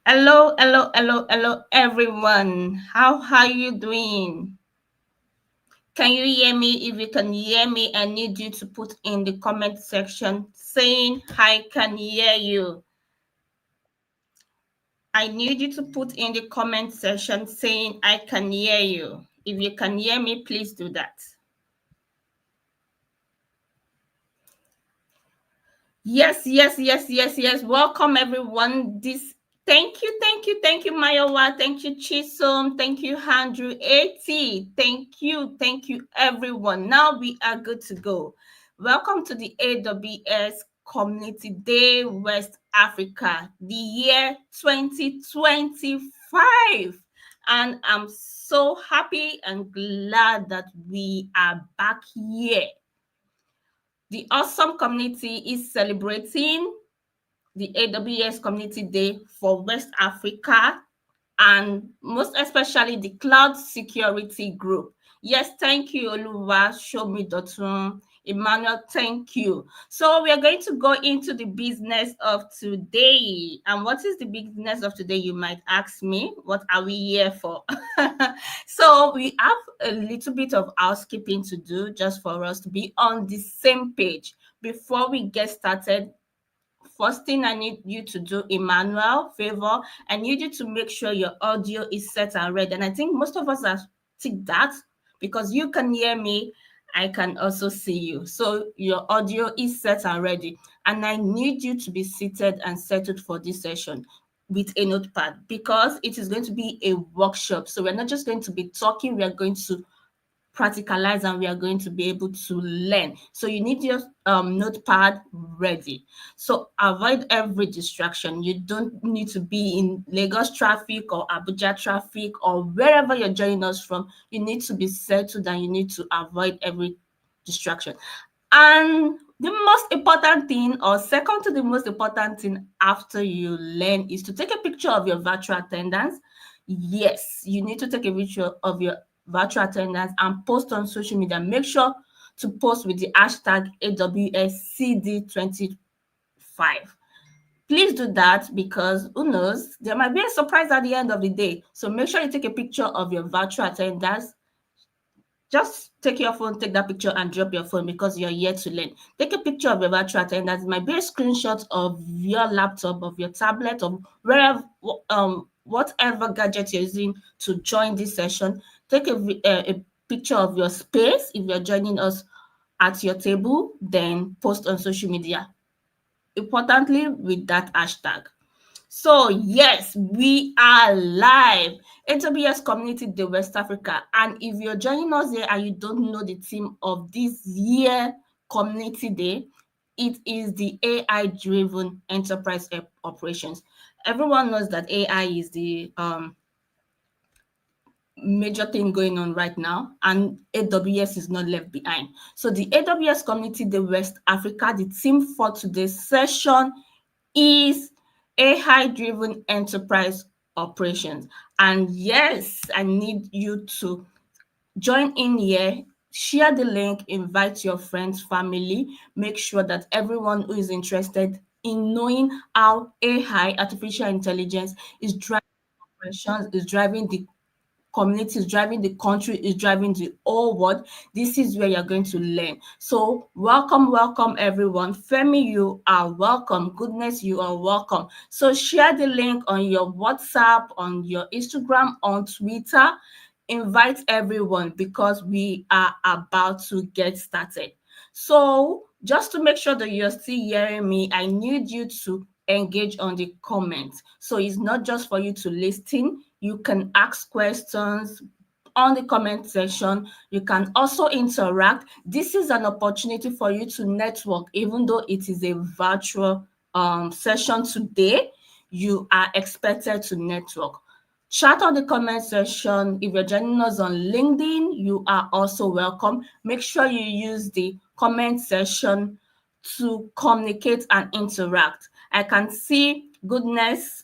Hello, everyone. How are you doing? Can you hear me? If you can hear me, I need you to put in the comment section saying I can hear you. I need you to put in the comment section saying I can hear you. If you can hear me, please do that. Yes. Welcome, everyone. Thank you, Mayowa. Thank you, Chisom. Thank you, Andrew. 80. Thank you, everyone. Now we are good to go. Welcome to the AWS Community Day West Africa, the year 2025. And I'm so happy and glad that we are back here. The awesome community is celebrating the AWS Community Day for West Africa and most especially the Cloud Security Group. Yes, thank you, Oluwa, Shomi Dotun, Emmanuel, thank you. So we are going to go into the business of today. And what is the business of today, you might ask me? What are we here for? So we have a little bit of housekeeping to do just for us to be on the same page. Before we get started, first thing I need you to do, Emmanuel, favor, I need you to make sure your audio is set and ready. And I think most of us have ticked that because you can hear me, I can also see you. So your audio is set and ready. And I need you to be seated and settled for this session with a notepad because it is going to be a workshop. So we're not just going to be talking, we are going to practicalize and we are going to be able to learn. So you need your notepad ready. So avoid every distraction. You don't need to be in Lagos traffic or Abuja traffic or wherever you're joining us from. You need to be settled and you need to avoid every distraction. And the most important thing, or second to the most important thing after you learn, is to take a picture of your virtual attendance. Yes, you need to take a picture of your virtual attendance and post on social media. Make sure to post with the hashtag AWSCD25. Please do that because who knows, there might be a surprise at the end of the day. So make sure you take a picture of your virtual attendance. Just take your phone, take that picture and drop your phone because you're here to learn. Take a picture of your virtual attendance. It might be a screenshot of your laptop, of your tablet, of wherever, whatever gadget you're using to join this session. Take a picture of your space if you're joining us at your table, then post on social media. Importantly, with that hashtag. So yes, we are live. AWS Community Day West Africa. And if you're joining us here and you don't know the theme of this year Community Day, it is the AI-driven enterprise operations. Everyone knows that AI is the major thing going on right now, and AWS is not left behind. So the AWS Community Day West Africa, the theme for today's session is AI-driven enterprise operations. And yes, I need you to join in here, share the link, invite your friends, family, make sure that everyone who is interested in knowing how AI, artificial intelligence, is driving operations, is driving the community, is driving the country, is driving the whole world. This is where you're going to learn. So welcome everyone. Femi, you are welcome. Goodness, you are welcome. So share the link on your WhatsApp, on your Instagram, on Twitter. Invite everyone because we are about to get started. So just to make sure that you're still hearing me, I need you to engage on the comments. So it's not just for you to listen. You can ask questions on the comment section. You can also interact. This is an opportunity for you to network, even though it is a virtual session today. You are expected to network. Chat on the comment section. If you're joining us on LinkedIn, you are also welcome. Make sure you use the comment section to communicate and interact. I can see Goodness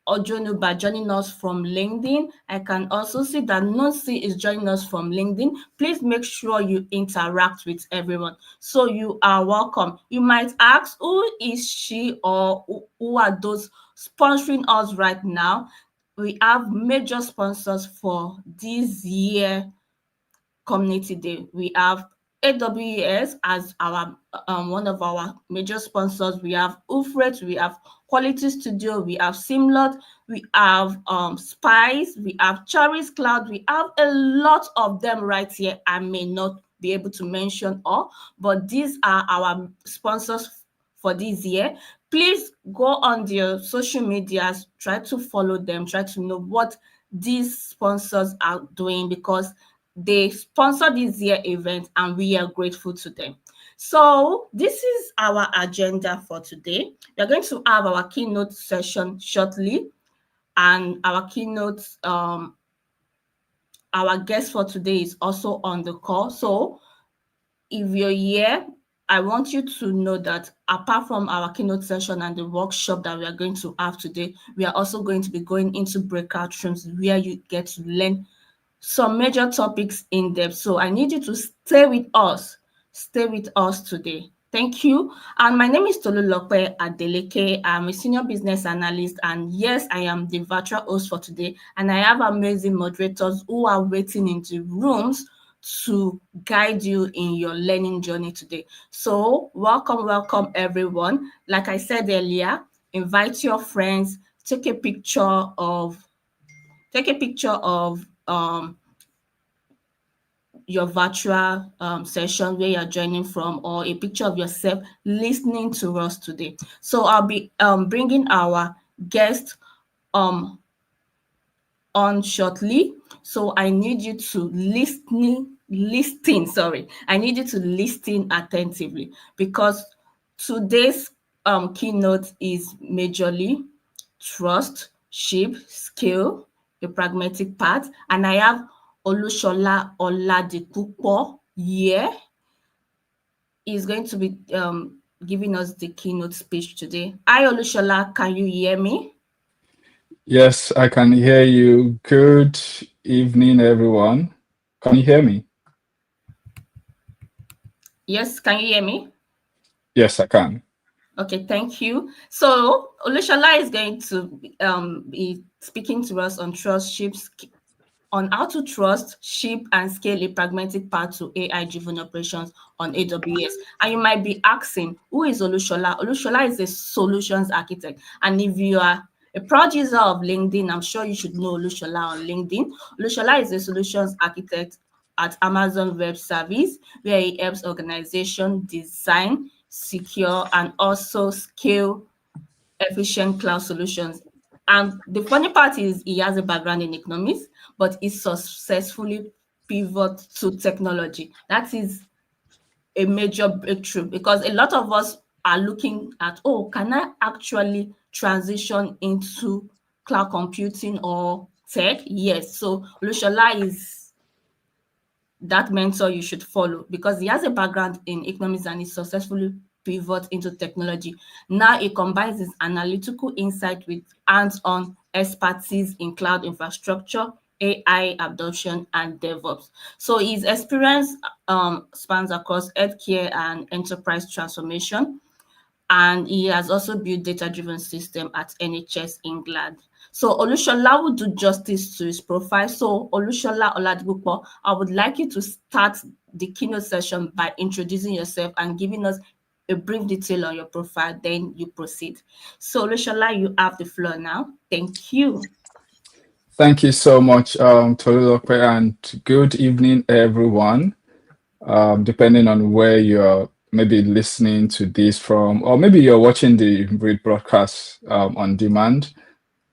Ojonuba joining us from LinkedIn. I can also see that Nonsi is joining us from LinkedIn. Please make sure you interact with everyone. So you are welcome. You might ask, who is she or who are those sponsoring us right now. We have major sponsors for this year Community Day. We have AWS as our one of our major sponsors. We have Ufret, we have Quality Studio, we have Simlot, we have Spice, we have Charis Cloud. We have a lot of them right here. I may not be able to mention all, but these are our sponsors for this year. Please go on their social medias, try to follow them, try to know what these sponsors are doing, because they sponsor this year event and we are grateful to them. So this is our agenda for today. We are going to have our keynote session shortly, and our keynote, our guest for today is also on the call. So if you're here, I want you to know that apart from our keynote session and the workshop that we are going to have today, we are also going to be going into breakout rooms where you get to learn some major topics in depth. So I need you to stay with us. Stay with us today. Thank you. And my name is Tolu Adeleke. I'm a senior business analyst. And yes, I am the virtual host for today. And I have amazing moderators who are waiting in the rooms to guide you in your learning journey today. So welcome everyone. Like I said earlier, invite your friends, take a picture of your virtual session where you're joining from, or a picture of yourself listening to us today. So I'll be bringing our guest on shortly. So I need you to I need you to listen attentively, because today's keynote is majorly trust, ship, skill, a pragmatic part, and I have Olushola Oladipupo here. He's going to be giving us the keynote speech today. Hi, Olushola, can you hear me? Yes, I can hear you. Good evening, everyone. Can you hear me? Yes, can you hear me? Yes, I can. Okay, thank you. So Olushola is going to be speaking to us on on how to trust, ship, and scale a pragmatic path to AI-driven operations on AWS. And you might be asking, who is Olushola? Olushola is a solutions architect. And if you are a proud user of LinkedIn, I'm sure you should know Olushola on LinkedIn. Olushola is a solutions architect at Amazon Web Service, where he helps organizations design, secure, and also scale efficient cloud solutions. And the funny part is he has a background in economics, but he successfully pivot to technology. That is a major breakthrough, because a lot of us are looking at, oh, can I actually transition into cloud computing or tech? Yes. So Lushola is that mentor you should follow, because he has a background in economics and he successfully pivot into technology. Now he combines his analytical insight with hands-on expertise in cloud infrastructure, AI adoption, and DevOps. So his experience spans across healthcare and enterprise transformation, and he has also built data-driven system at NHS England. So Olushola will do justice to his profile. So Olushola Oladipupo, I would like you to start the keynote session by introducing yourself and giving us a brief detail on your profile, then you proceed. So Olushola, you have the floor now. Thank you. Thank you so much, Tolu, and good evening, everyone. Depending on where you're maybe listening to this from, or maybe you're watching the broadcast on demand.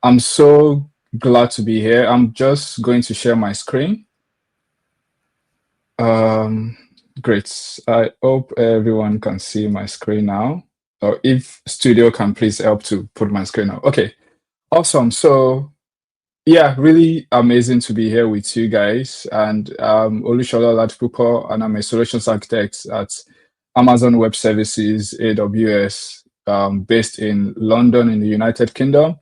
I'm so glad to be here. I'm just going to share my screen. Great. I hope everyone can see my screen now. Or if studio can please help to put my screen up. Okay, awesome. So yeah, really amazing to be here with you guys. And Olushola Oladipupo, and I'm a solutions architect at Amazon Web Services, AWS, based in London in the United Kingdom.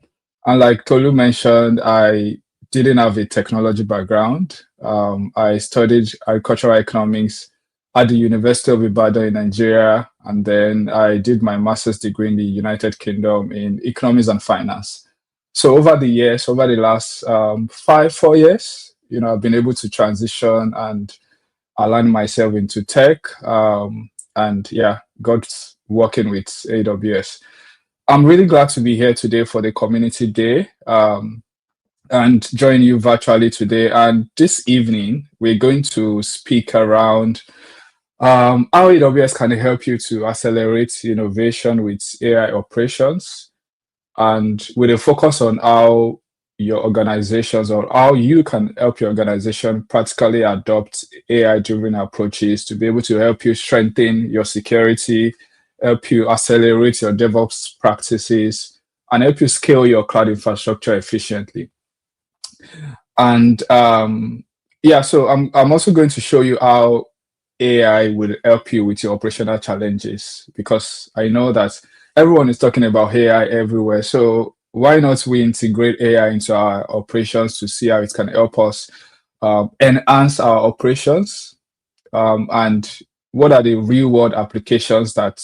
And like Tolu mentioned, I didn't have a technology background. I studied agricultural economics at the University of Ibadan in Nigeria, and then I did my master's degree in the United Kingdom in economics and finance. So over the years, over the last 4 years, I've been able to transition and align myself into tech. And yeah, God's working with AWS. I'm really glad to be here today for the community day. And join you virtually today. And this evening, we're going to speak around how AWS can help you to accelerate innovation with AI operations, and with a focus on how your organizations or how you can help your organization practically adopt AI-driven approaches to be able to help you strengthen your security, help you accelerate your DevOps practices, and help you scale your cloud infrastructure efficiently. And yeah, so I'm also going to show you how AI will help you with your operational challenges, because I know that everyone is talking about AI everywhere. So why not we integrate AI into our operations to see how it can help us enhance our operations, and what are the real world applications that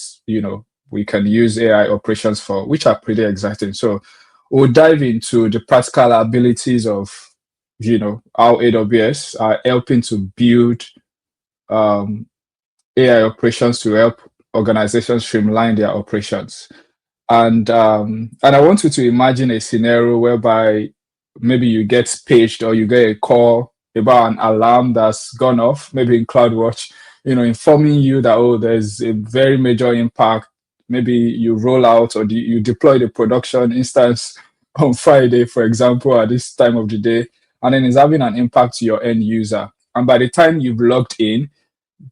we can use AI operations for, which are pretty exciting. So we'll dive into the practical abilities of how AWS are helping to build AI operations to help organizations streamline their operations. And I want you to imagine a scenario whereby maybe you get paged or you get a call about an alarm that's gone off, maybe in CloudWatch, informing you that, oh, there's a very major impact. Maybe you roll out or you deploy the production instance on Friday, for example, at this time of the day, and then it's having an impact to your end user. And by the time you've logged in,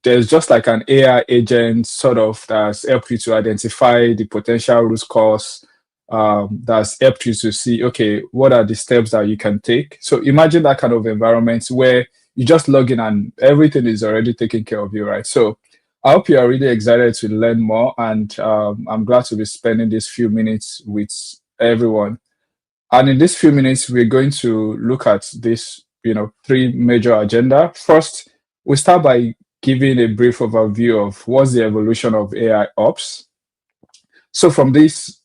there's just like an AI agent sort of that's helped you to identify the potential root cause, that's helped you to see, okay, what are the steps that you can take. So imagine that kind of environment where you just log in and everything is already taken care of you, right? So I hope you are really excited to learn more, and I'm glad to be spending these few minutes with everyone. And in these few minutes, we're going to look at this, three major agenda. First, we start by giving a brief overview of what's the evolution of AI ops. So from this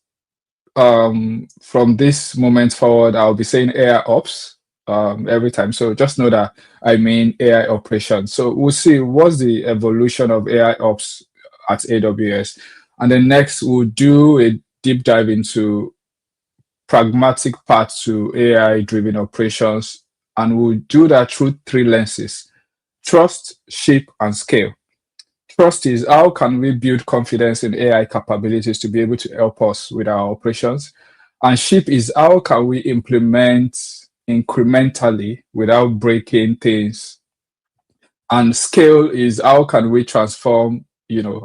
moment forward, I'll be saying AI ops every time. So just know that I mean AI operations. So we'll see what's the evolution of AI ops at AWS. And then next, we'll do a deep dive into pragmatic path to AI-driven operations. And we'll do that through three lenses: trust, ship, and scale. Trust is how can we build confidence in AI capabilities to be able to help us with our operations. And ship is how can we implement incrementally without breaking things. And scale is how can we transform,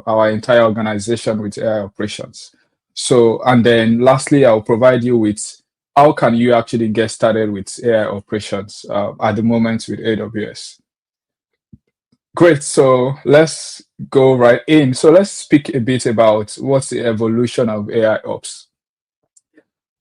our entire organization with AI operations. So, and then lastly, I'll provide you with how can you actually get started with AI operations at the moment with AWS. Great. So let's go right in. So let's speak a bit about what's the evolution of AI ops.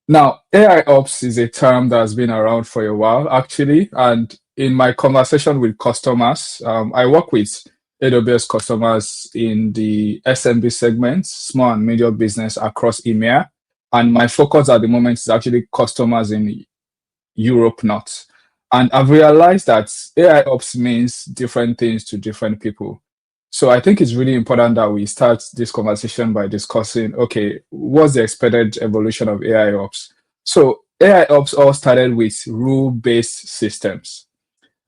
Now, AI ops is a term that's been around for a while, actually. And in my conversation with customers, I work with AWS customers in the SMB segment, small and medium business across EMEA. And my focus at the moment is actually customers in Europe North. And I've realized that AI ops means different things to different people. So I think it's really important that we start this conversation by discussing, okay, what's the expected evolution of AI ops? So AI ops all started with rule-based systems.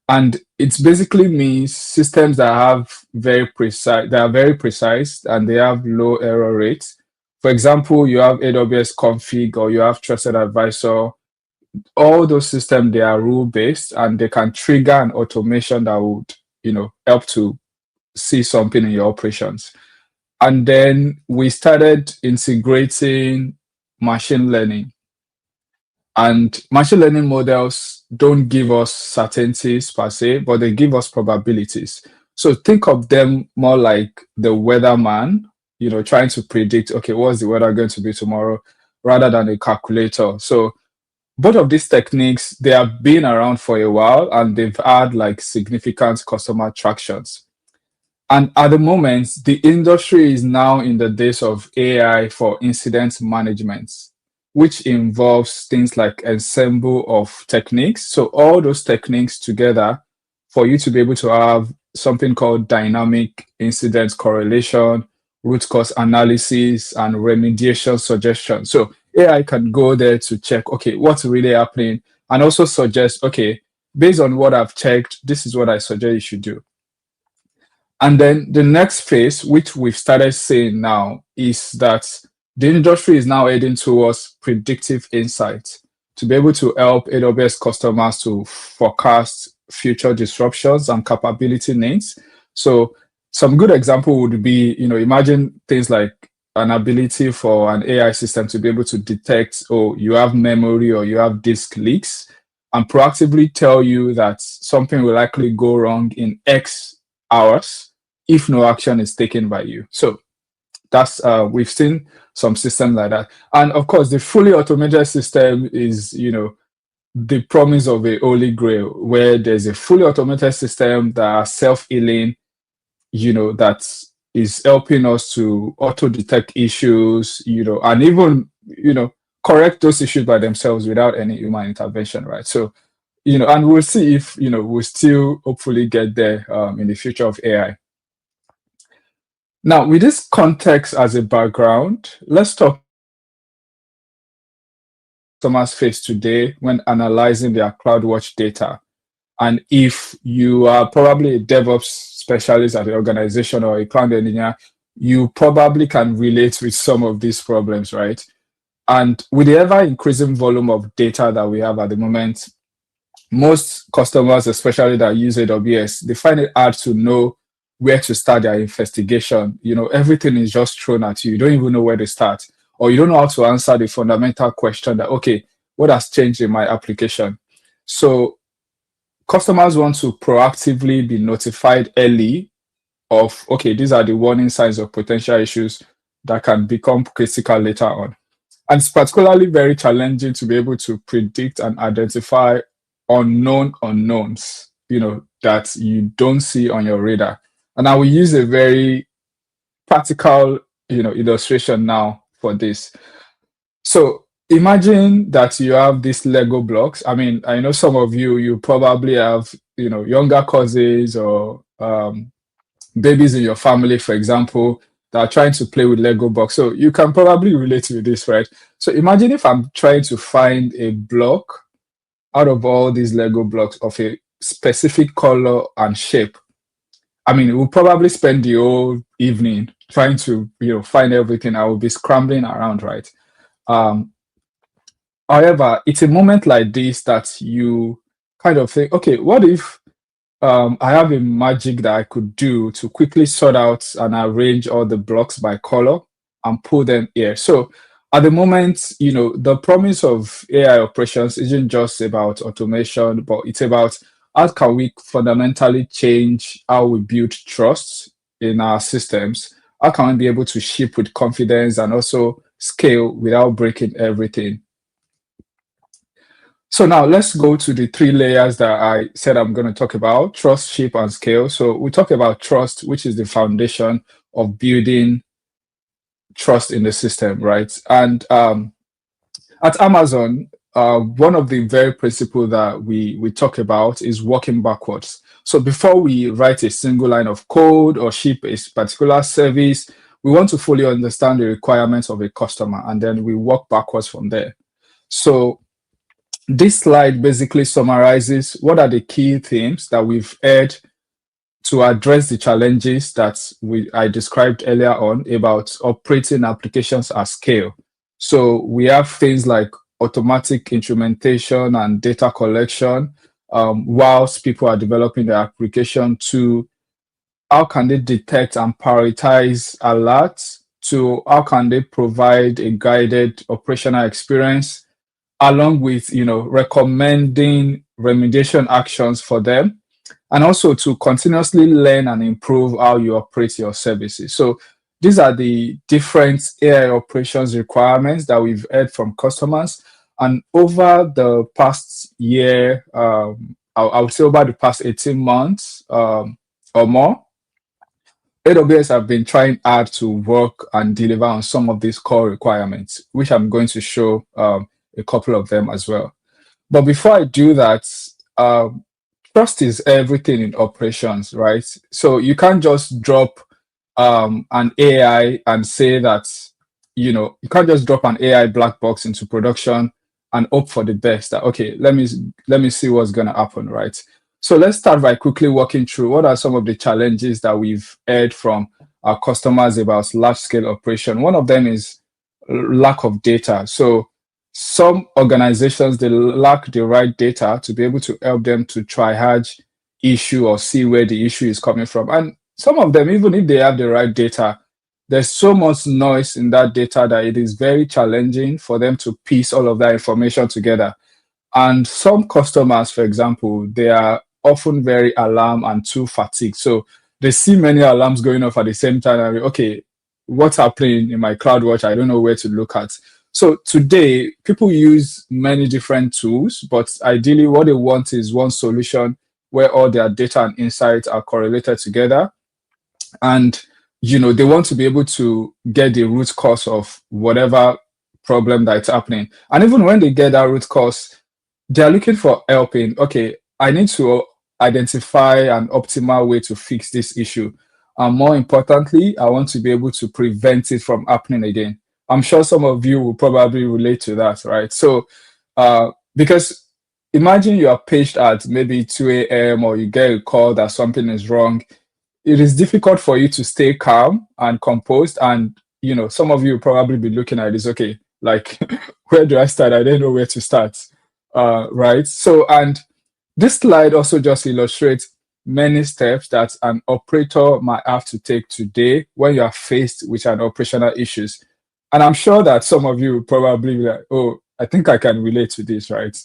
And it basically means systems that have very precise and they have low error rates. For example, you have AWS config or you have trusted advisor. All those systems, they are rule based and they can trigger an automation that would help to see something in your operations. And then we started integrating machine learning, and machine learning models don't give us certainties per se, but they give us probabilities. So think of them more like the weatherman, trying to predict, okay, what's the weather going to be tomorrow, rather than a calculator. So both of these techniques, they have been around for a while and they've had like significant customer tractions. And at the moment, the industry is now in the days of AI for incident management, which involves things like ensemble of techniques. So all those techniques together for you to be able to have something called dynamic incident correlation, root cause analysis, and remediation suggestion. So AI can go there to check, okay, what's really happening, and also suggest, okay, based on what I've checked, this is what I suggest you should do. And then the next phase, which we've started seeing now, is that the industry is now heading towards predictive insight to be able to help AWS customers to forecast future disruptions and capability needs. So some good example would be, imagine things like an ability for an AI system to be able to detect, oh, you have memory or you have disk leaks, and proactively tell you that something will likely go wrong in X hours if no action is taken by you. So that's we've seen some systems like that. And of course, the fully automated system is, the promise of a holy grail where there's a fully automated system that are self-healing, that is helping us to auto-detect issues, and even, correct those issues by themselves without any human intervention, right? So, and we'll see if, we'll still hopefully get there in the future of AI. Now, with this context as a background, let's talk customers face today when analyzing their CloudWatch data. And if you are probably a DevOps specialist at the organization or a cloud engineer, you probably can relate with some of these problems, right? And with the ever increasing volume of data that we have at the moment, most customers, especially that use AWS, they find it hard to know where to start their investigation. Everything is just thrown at you. You don't even know where to start, or you don't know how to answer the fundamental question that, okay, what has changed in my application? So customers want to proactively be notified early of, okay, these are the warning signs of potential issues that can become critical later on. And it's particularly very challenging to be able to predict and identify unknown unknowns, that you don't see on your radar. And I will use a very practical, illustration now for this. So imagine that you have these Lego blocks. I mean, I know some of you probably have, younger cousins or babies in your family, for example, that are trying to play with Lego blocks. So you can probably relate to this, right? So imagine if I'm trying to find a block out of all these Lego blocks of a specific color and shape. I mean, we'll probably spend the whole evening trying to, find everything. I will be scrambling around, right? Um, However, it's a moment like this that you kind of think, okay, what if I have a magic that I could do to quickly sort out and arrange all the blocks by color and put them here. So at the moment, the promise of AI operations isn't just about automation, but it's about how can we fundamentally change how we build trust in our systems? How can we be able to ship with confidence and also scale without breaking everything? So now let's go to the three layers that I said I'm going to talk about: trust, shape, and scale. So we talk about trust, which is the foundation of building trust in the system, right? And at Amazon, one of the very principles that we talk about is working backwards. So before we write a single line of code or ship a particular service, we want to fully understand the requirements of a customer, and then we work backwards from there. So this slide basically summarizes what are the key themes that we've heard to address the challenges that I described earlier on about operating applications at scale. So we have things like automatic instrumentation and data collection, whilst people are developing the application, to how can they detect and prioritize alerts, to how can they provide a guided operational experience, along with recommending remediation actions for them, and also to continuously learn and improve how you operate your services. So these are the different AI operations requirements that we've heard from customers. And over the past year, I would say over the past 18 months or more, AWS have been trying hard to work and deliver on some of these core requirements, which I'm going to show a couple of them as well. But before I do that, trust is everything in operations, right? So you can't just drop an AI and say that, you can't just drop an AI black box into production and hope for the best. That, okay, let me see what's going to happen, right? So let's start by quickly walking through what are some of the challenges that we've heard from our customers about large scale operation. One of them is lack of data. So some organizations, they lack the right data to be able to help them to triage issue or see where the issue is coming from. And some of them, even if they have the right data, there's so much noise in that data that it is very challenging for them to piece all of that information together. And some customers, for example, they are often very alarm and too fatigued. So they see many alarms going off at the same time. And okay, what's happening in my CloudWatch? I don't know where to look at. So today, people use many different tools, but ideally what they want is one solution where all their data and insights are correlated together. And they want to be able to get the root cause of whatever problem that's happening. And even when they get that root cause, they're looking for help in, okay, I need to identify an optimal way to fix this issue. And more importantly, I want to be able to prevent it from happening again. I'm sure some of you will probably relate to that, right? So, because imagine you are paged at maybe 2 a.m. or you get a call that something is wrong. It is difficult for you to stay calm and composed. And, some of you will probably be looking at this, okay, like, where do I start? I don't know where to start, right? So, and this slide also just illustrates many steps that an operator might have to take today when you are faced with an operational issues. And I'm sure that some of you will probably be like, oh, I think I can relate to this, right?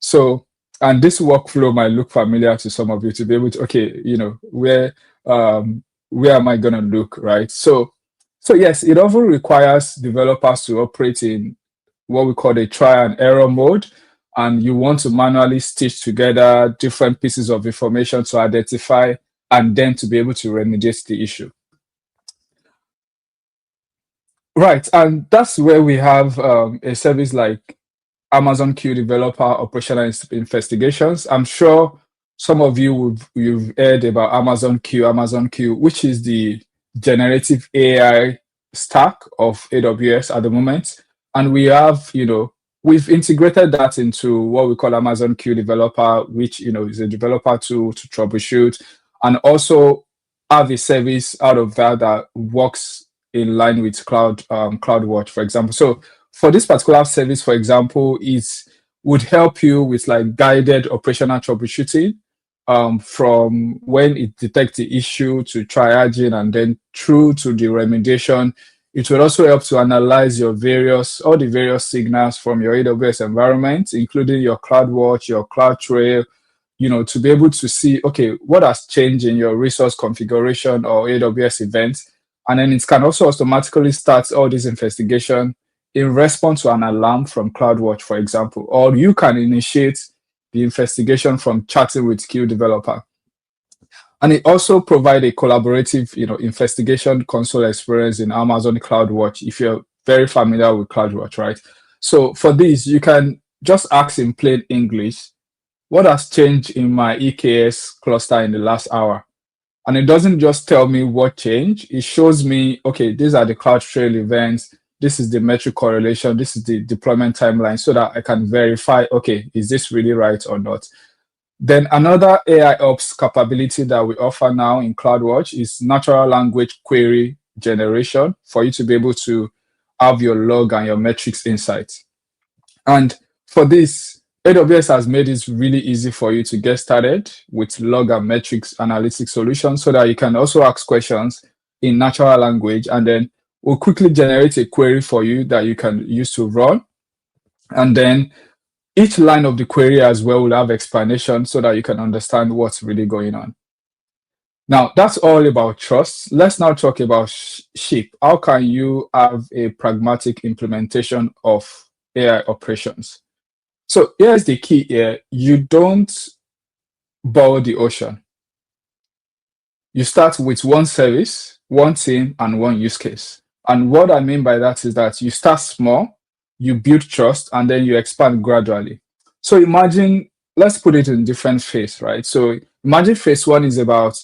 So, and this workflow might look familiar to some of you to be able to, okay, where am I going to look, right? So yes, it often requires developers to operate in what we call a try and error mode. And you want to manually stitch together different pieces of information to identify and then to be able to remediate the issue. Right, and that's where we have a service like Amazon Q Developer Operational Investigations. I'm sure some of you've heard about Amazon Q, which is the generative AI stack of AWS at the moment. And we have, we've integrated that into what we call Amazon Q Developer, which, is a developer tool to troubleshoot, and also have a service out of that works in line with CloudWatch, for example. So for this particular service, for example, it would help you with like guided operational troubleshooting from when it detects the issue to triaging and then through to the remediation. It will also help to analyze all the various signals from your AWS environment, including your CloudWatch, your CloudTrail, to be able to see, okay, what has changed in your resource configuration or AWS events. And then it can also automatically start all this investigation in response to an alarm from CloudWatch, for example, or you can initiate the investigation from chatting with Q Developer. And it also provides a collaborative, investigation console experience in Amazon CloudWatch, if you're very familiar with CloudWatch, right? So for this, you can just ask in plain English, what has changed in my EKS cluster in the last hour? And it doesn't just tell me what changed. It shows me, okay, these are the CloudTrail events. This is the metric correlation. This is the deployment timeline so that I can verify, okay, is this really right or not? Then another AI ops capability that we offer now in CloudWatch is natural language query generation for you to be able to have your log and your metrics insights. And for this, AWS has made it really easy for you to get started with log and metrics analytics solutions so that you can also ask questions in natural language, and then we'll quickly generate a query for you that you can use to run. And then each line of the query as well will have explanation so that you can understand what's really going on. Now, that's all about trust. Let's now talk about SHIP. How can you have a pragmatic implementation of AI operations? So here's the key here. You don't boil the ocean. You start with one service, one team, and one use case. And what I mean by that is that you start small, you build trust, and then you expand gradually. So imagine, let's put it in different phase, right? So imagine phase one is about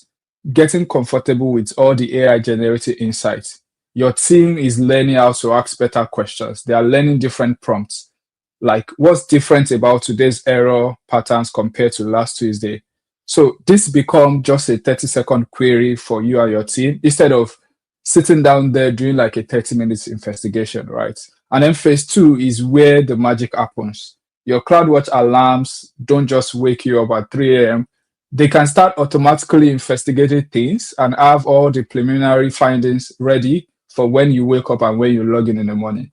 getting comfortable with all the AI generated insights. Your team is learning how to ask better questions. They are learning different prompts. Like what's different about today's error patterns compared to last Tuesday? So this become just a 30-second query for you and your team instead of sitting down there doing like a 30 minutes investigation, right? And then phase two is where the magic happens. Your CloudWatch alarms don't just wake you up at 3 a.m. They can start automatically investigating things and have all the preliminary findings ready for when you wake up and when you log in the morning.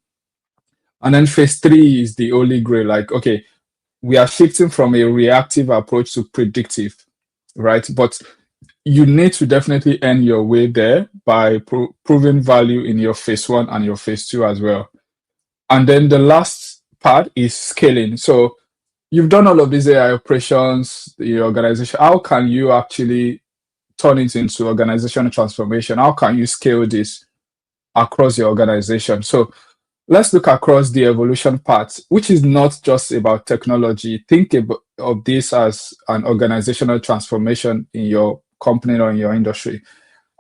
And then phase three is the holy grail. Like, okay, we are shifting from a reactive approach to predictive, right? But you need to definitely earn your way there by proving value in your phase one and your phase two as well. And then the last part is scaling. So you've done all of these AI operations, the organization. How can you actually turn it into organizational transformation? How can you scale this across your organization? So let's look across the evolution part, which is not just about technology. Think of this as an organizational transformation in your company or in your industry.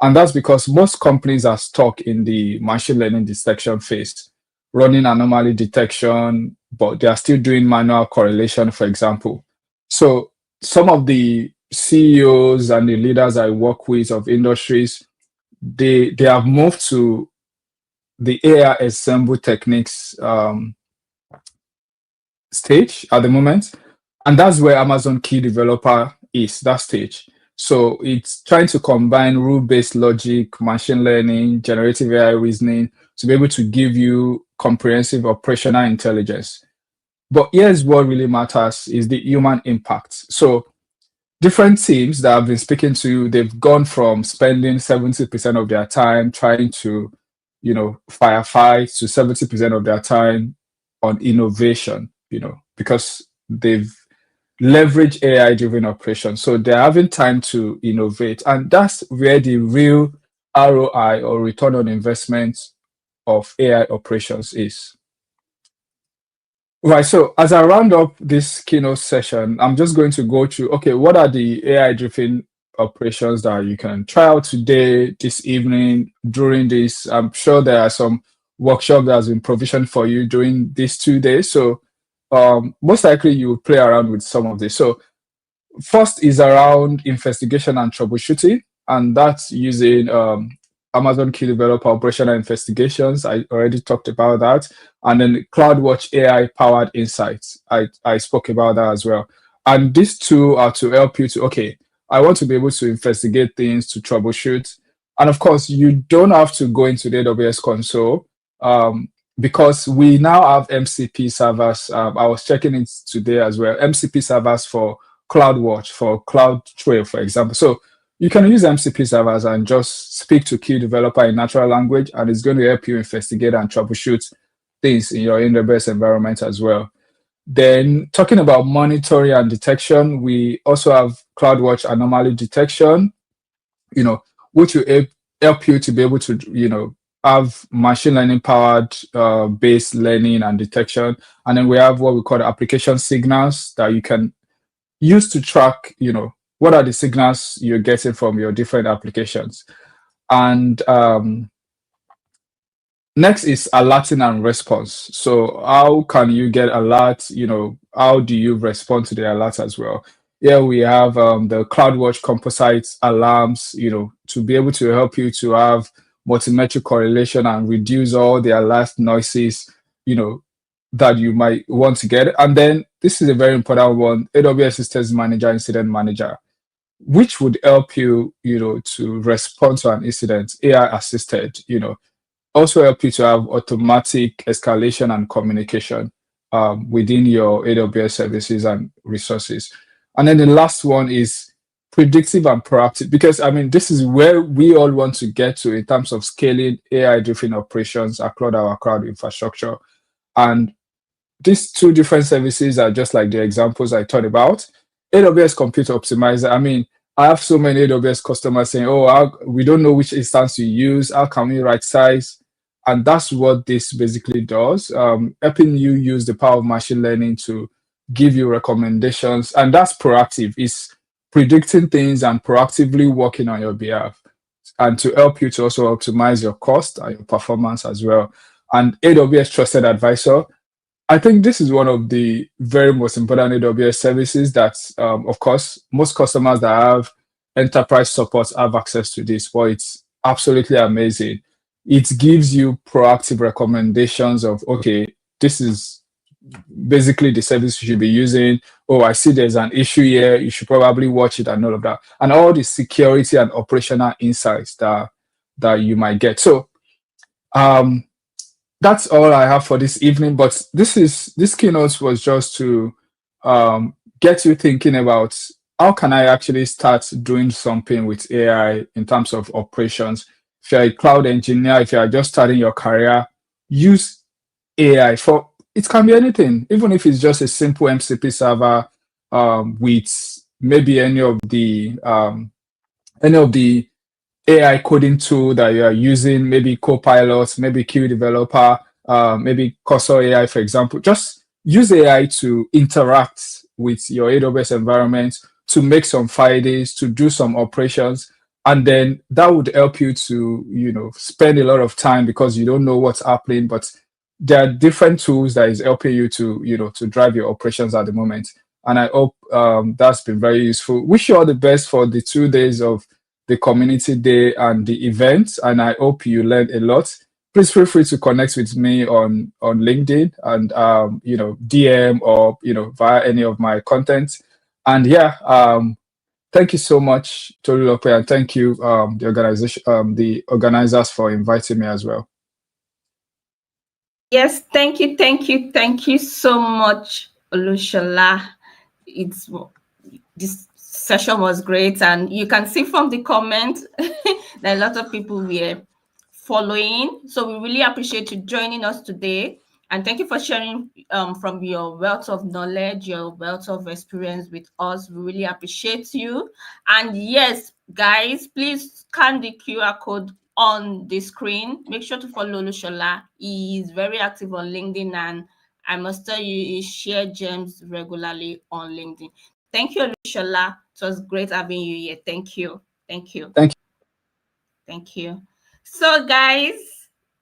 And that's because most companies are stuck in the machine learning detection phase, running anomaly detection, but they are still doing manual correlation, for example. So some of the CEOs and the leaders I work with of industries, they have moved to the AI assemble techniques stage at the moment. And that's where Amazon Key Developer is, that stage. So it's trying to combine rule-based logic, machine learning, generative AI reasoning to be able to give you comprehensive operational intelligence. But here's what really matters is the human impact. So different teams that I've been speaking to, they've gone from spending 70% of their time trying to, firefight to 70% of their time on innovation, because they've leveraged AI driven operations. So they're having time to innovate. And that's where the real ROI or return on investment of AI operations is. Right. So as I round up this keynote session, I'm just going to go through, okay, what are the AI-driven operations that you can try out today, this evening, during this? I'm sure there are some workshop that has been provisioned for you during these 2 days. So most likely you will play around with some of this. So first is around investigation and troubleshooting, and that's using Amazon Key Developer Operational Investigations. I already talked about that. And then CloudWatch AI powered insights. I spoke about that as well. And these two are to help you to, okay, I want to be able to investigate things, to troubleshoot. And of course, you don't have to go into the AWS console because we now have MCP servers. I was checking it today as well. MCP servers for CloudWatch, for CloudTrail, for example. So you can use MCP servers and just speak to Key Developer in natural language, and it's going to help you investigate and troubleshoot things in your AWS environment as well. Then talking about monitoring and detection, we also have CloudWatch anomaly detection, which will help you to be able to, have machine learning powered based learning and detection. And then we have what we call application signals that you can use to track, what are the signals you're getting from your different applications. And next is alerting and response. So how can you get alerts? How do you respond to the alerts as well? Here we have the CloudWatch composite alarms, to be able to help you to have multimetric correlation and reduce all the alert noises, that you might want to get. And then this is a very important one, AWS Systems Manager, Incident Manager, which would help you, to respond to an incident, AI assisted, also help you to have automatic escalation and communication within your AWS services and resources. And then the last one is predictive and proactive, because this is where we all want to get to in terms of scaling AI-driven operations across our cloud infrastructure. And these two different services are just like the examples I talked about. AWS Compute Optimizer, I have so many AWS customers saying, "Oh, we don't know which instance to use. How can we right size?" And that's what this basically does, helping you use the power of machine learning to give you recommendations. And that's proactive. It's predicting things and proactively working on your behalf, and to help you to also optimize your cost and your performance as well. And AWS Trusted Advisor, I think this is one of the very most important AWS services that, of course, most customers that have enterprise support have access to this, but it's absolutely amazing. It gives you proactive recommendations of, okay, this is basically the service you should be using. Oh, I see there's an issue here. You should probably watch it and all of that. And all the security and operational insights that you might get. So, um, that's all I have for this evening. But this keynote was just to get you thinking about how can I actually start doing something with AI in terms of operations. If you're a cloud engineer, if you are just starting your career, use AI for it can be anything, even if it's just a simple MCP server with maybe any of the AI coding tool that you are using, maybe Copilot, maybe Q Developer, maybe Cursor AI, for example. Just use AI to interact with your AWS environment, to make some findings, to do some operations, and then that would help you to, spend a lot of time because you don't know what's happening, but there are different tools that is helping you to, to drive your operations at the moment. And I hope that's been very useful. Wish you all the best for the 2 days of the community day and the event, and I hope you learned a lot. Please feel free to connect with me on LinkedIn and DM or via any of my content. And yeah, thank you so much, Tolu, and thank you the organizers for inviting me as well. Yes, thank you so much, Olushola. This session was great, and you can see from the comment that a lot of people were following. So we really appreciate you joining us today, and thank you for sharing from your wealth of knowledge, your wealth of experience with us. We really appreciate you. And yes, guys, please scan the QR code on the screen. Make sure to follow Olushola. He is very active on LinkedIn, and I must tell you, he shares gems regularly on LinkedIn. Thank you, Olushola. It was great having you here. Thank you. Thank you. Thank you. So, guys,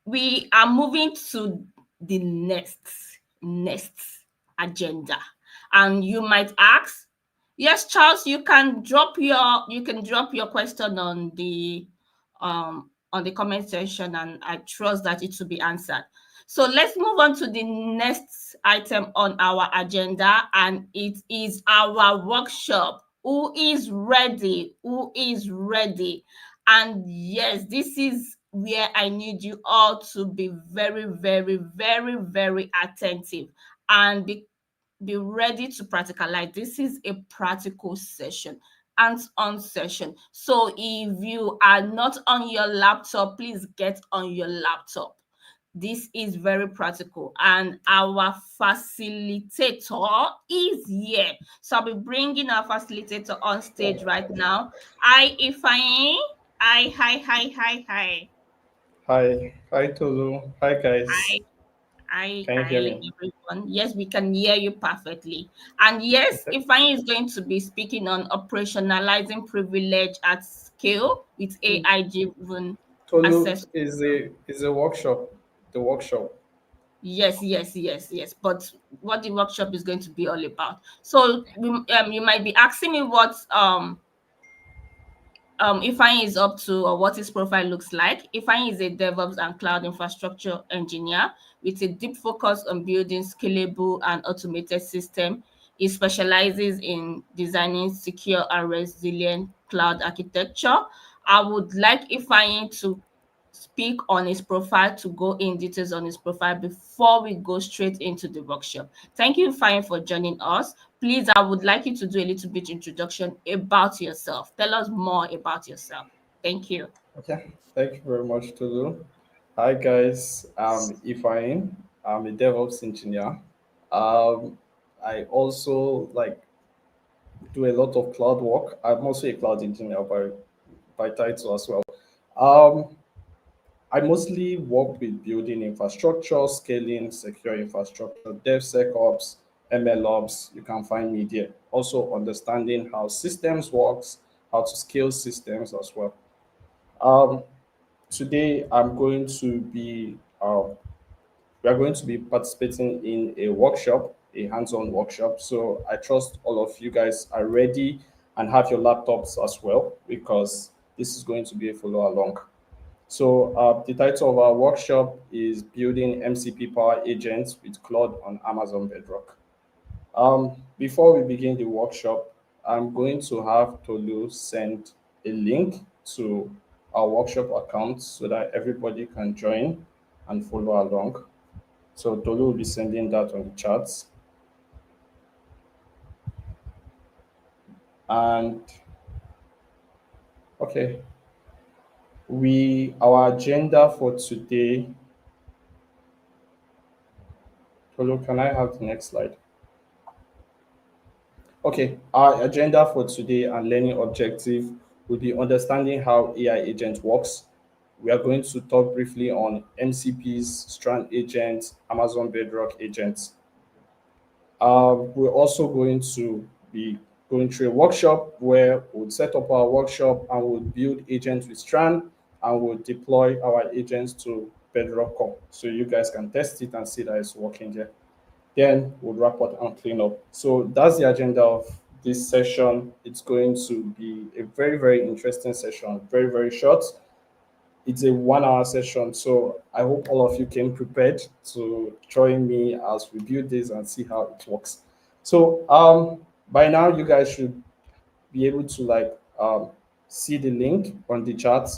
we are moving to the next agenda. And you might ask, yes, Charles, you can drop your question on the comment section, and I trust that it will be answered. So let's move on to the next item on our agenda, and it is our workshop. Who is ready? Who is ready? And yes, this is where I need you all to be very, very, very, very attentive and be ready to practicalize. This is a practical session, hands-on session. So if you are not on your laptop, please get on your laptop. This is very practical, and our facilitator is here. So I'll be bringing our facilitator on stage right now. Hi, Ifeanyi. Hi. Hi Tolu. Hi guys. Hi, hi, Can you hear hi, me? everyone. Yes, we can hear you perfectly. And yes, Okay. Ifeanyi is going to be speaking on operationalizing privilege at scale with AI-driven Tolu access. is a workshop. The workshop. Yes. But what the workshop is going to be all about. So you might be asking me what Ifeanyi is up to or what his profile looks like. Ifeanyi is a DevOps and cloud infrastructure engineer with a deep focus on building scalable and automated system. He specializes in designing secure and resilient cloud architecture. I would like Ifeanyi to speak on his profile, to go in details on his profile before we go straight into the workshop. Thank you, Ifeanyi, for joining us. Please, I would like you to do a little bit introduction about yourself. Tell us more about yourself. Thank you. Okay. Thank you very much, Tolu. Hi guys. I'm Ifeanyi. I'm a DevOps engineer. Um, I also do a lot of cloud work. I'm also a cloud engineer by title as well. Um, I mostly work with building infrastructure, scaling secure infrastructure, DevSecOps, MLOps. You can find me there. Also understanding how systems works, how to scale systems as well. Um, Today we are going to be participating in a workshop, a hands-on workshop. So I trust all of you guys are ready and have your laptops as well because this is going to be a follow along. So the title of our workshop is Building MCP Power Agents with Cloud on Amazon Bedrock. Before we begin the workshop, I'm going to have Tolu send a link to our workshop account so that everybody can join and follow along. So Tolu will be sending that on the chats. And okay, our agenda for today. Tolu, can I have the next slide? Okay, our agenda for today and learning objective will be understanding how AI agent works. We are going to talk briefly on MCPs, Strand agents, Amazon Bedrock agents. We're also going to be going through a workshop where we'll set up our workshop and we'll build agents with Strand and we'll deploy our agents to Bedrock Core. So you guys can test it and see that it's working there. Then we'll wrap up and clean up. So that's the agenda of this session. It's going to be a very, very interesting session, very, very short. It's a 1 hour session. So I hope all of you came prepared to join me as we build this and see how it works. So by now you guys should be able to see the link on the chat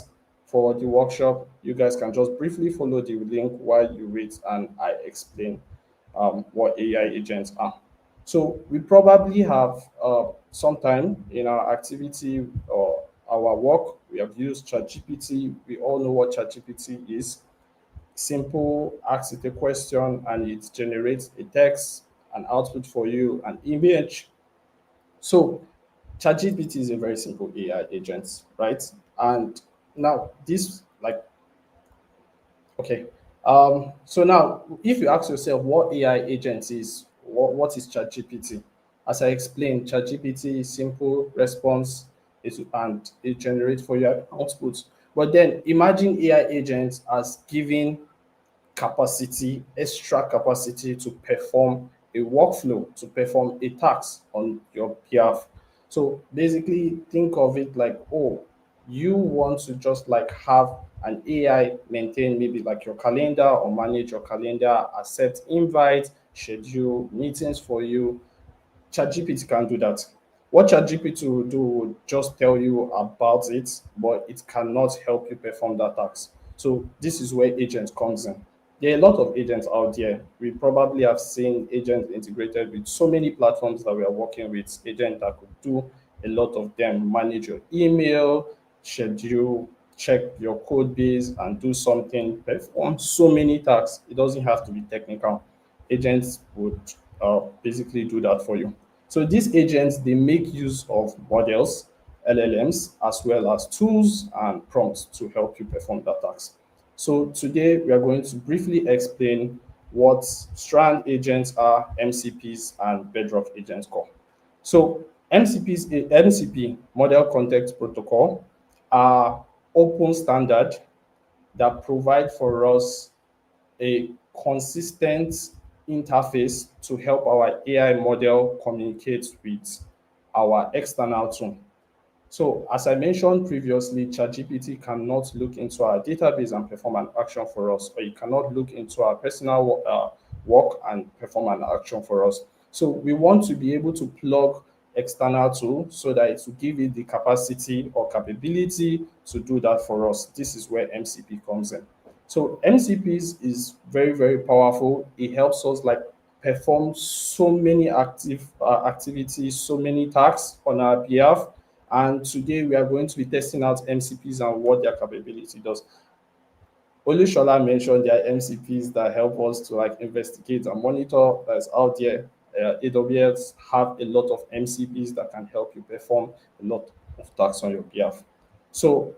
for the workshop. You guys can just briefly follow the link while you wait and I explain what AI agents are. So we probably have some time in our activity or our work. We have used ChatGPT. We all know what ChatGPT is. Simple, ask it a question and it generates a text, an output for you, an image. So ChatGPT is a very simple AI agent, right? And now this okay. So now, if you ask yourself what AI agent is, what is ChatGPT? As I explained, ChatGPT is simple response and it generates for you outputs. But then imagine AI agents as giving capacity, extra capacity to perform a workflow, to perform a task on your behalf. So basically, think of it like, oh, you want to just like have an AI maintain maybe like your calendar or manage your calendar, accept invites, schedule meetings for you. ChatGPT can do that. What ChatGPT will do will just tell you about it, but it cannot help you perform that task. So this is where agent comes in. There are a lot of agents out there. We probably have seen agents integrated with so many platforms that we are working with. Agent that could do a lot of them, manage your email, schedule, check your code base, and do something, perform so many tasks. It doesn't have to be technical. Agents would basically do that for you. So these agents, they make use of models, LLMs, as well as tools and prompts to help you perform that task. So today we are going to briefly explain what Strand agents are, MCPs, and Bedrock Agent Core. So MCP, Model Context Protocol, are open standard that provide for us a consistent interface to help our AI model communicate with our external tool. So as I mentioned previously, ChatGPT cannot look into our database and perform an action for us, or it cannot look into our personal work and perform an action for us. So we want to be able to plug external tool so that it will give it the capacity or capability to do that for us. This is where MCP comes in. So MCPs is very, very powerful. It helps us like perform so many activities, so many tasks on our behalf. And today we are going to be testing out MCPs and what their capability does. Olushola mentioned there are MCPs that help us to like investigate and monitor that's out there. AWS have a lot of MCPs that can help you perform a lot of tasks on your behalf. So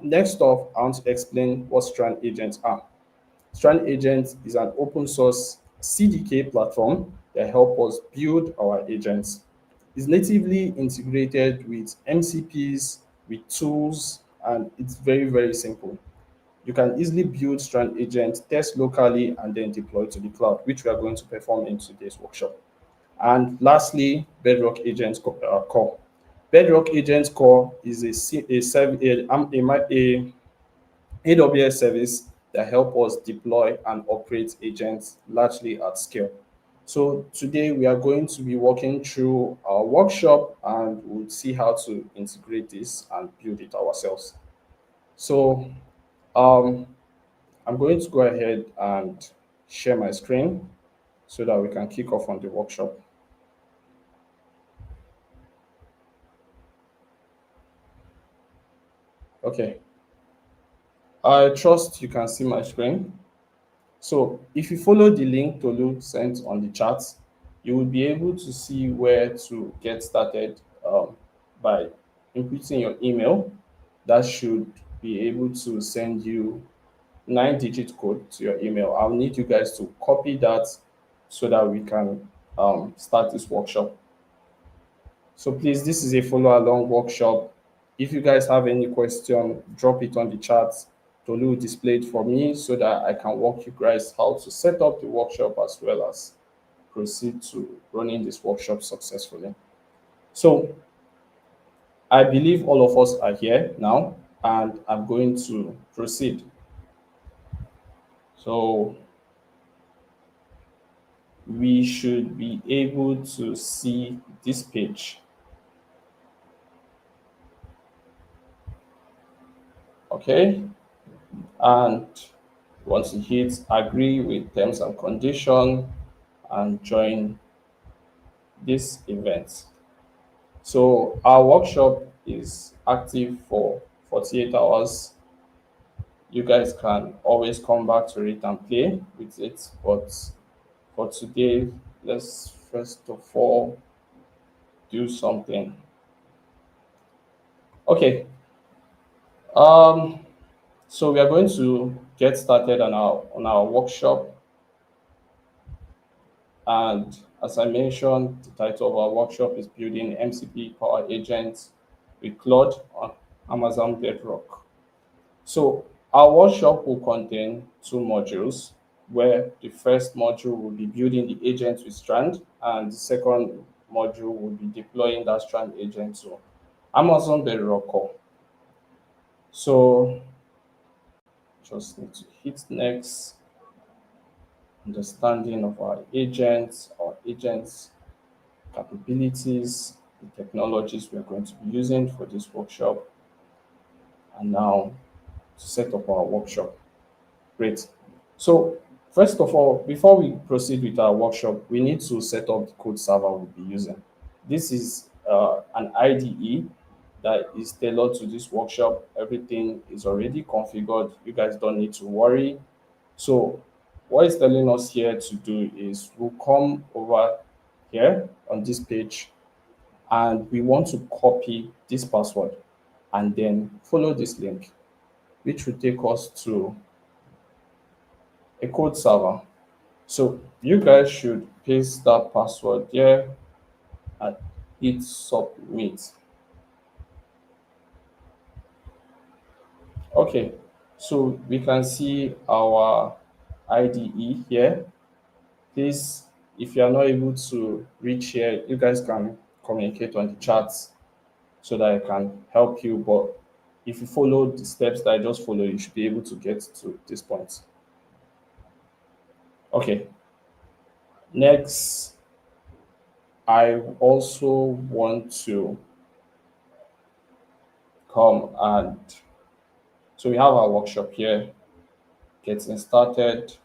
next off, I want to explain what Strand agents are. Strand Agents is an open source CDK platform that help us build our agents. It's natively integrated with MCPs, with tools, and it's very, very simple. You can easily build Strand agents, test locally, and then deploy to the cloud, which we are going to perform in today's workshop. And lastly, Bedrock Agents Core. Bedrock Agents Core is a AWS service that help us deploy and operate agents largely at scale. So today we are going to be walking through our workshop and we'll see how to integrate this and build it ourselves. So um, I'm going to go ahead and share my screen so that we can kick off on the workshop. Okay, I trust you can see my screen. So if you follow the link Tolu sent on the chat, you will be able to see where to get started by inputting your email. That should be able to send you 9-digit code to your email. I'll need you guys to copy that so that we can start this workshop. So please, this is a follow along workshop. If you guys have any question, drop it on the chat. Tolu will display it for me so that I can walk you guys how to set up the workshop as well as proceed to running this workshop successfully. So I believe all of us are here now and I'm going to proceed. So we should be able to see this page. Okay, and once you hit agree with terms and condition and join this event. So our workshop is active for 48 hours. You guys can always come back to it and play with it, but for today, let's first of all do something. Okay, so we are going to get started on our workshop. And as I mentioned, the title of our workshop is Building MCP Power Agents with Claude on Amazon Bedrock. So our workshop will contain two modules, where the first module will be building the agent with Strand, and the second module will be deploying that Strand agent to Amazon Bedrock Core. So just need to hit next. Understanding of our agents capabilities, the technologies we are going to be using for this workshop, and now to set up our workshop. Great. So first of all, before we proceed with our workshop, we need to set up the code server we'll be using. This is an IDE that is tailored to this workshop. Everything is already configured. You guys don't need to worry. So what it's telling us here to do is we'll come over here on this page and we want to copy this password and then follow this link, which will take us to a code server. So you guys should paste that password there and hit submit. Okay, so we can see our IDE here. Please, if you are not able to reach here, you guys can communicate on the chat so that I can help you. But if you follow the steps that I just followed, you should be able to get to this point. Okay. Next, I also want to come and so we have our workshop here, getting started.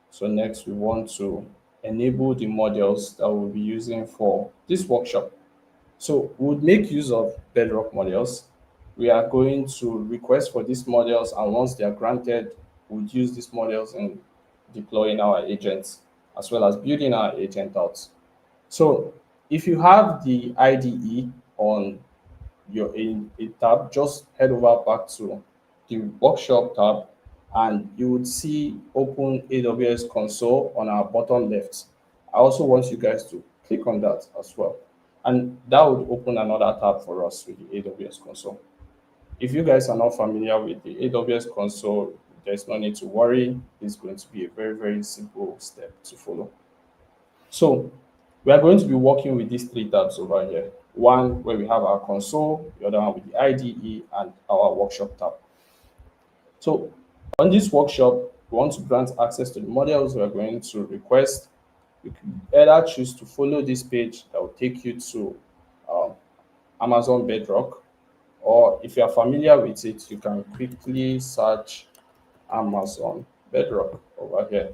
So next we want to enable the models that we'll be using for this workshop. So we'll make use of Bedrock models. We are going to request for these models, and once they are granted, we'll use these models in deploying our agents as well as building our agent out. So if you have the IDE on your in a tab, just head over back to the workshop tab and you would see open AWS console on our bottom left. I also want you guys to click on that as well. And that would open another tab for us with the AWS console. If you guys are not familiar with the AWS console, there's no need to worry. It's going to be a very, very simple step to follow. So we are going to be working with these three tabs over here. One where we have our console, the other one with the IDE, and our workshop tab. So on this workshop, we want to grant access to the models we are going to request. You can either choose to follow this page that will take you to um, Amazon Bedrock, or if you are familiar with it, you can quickly search Amazon Bedrock over here.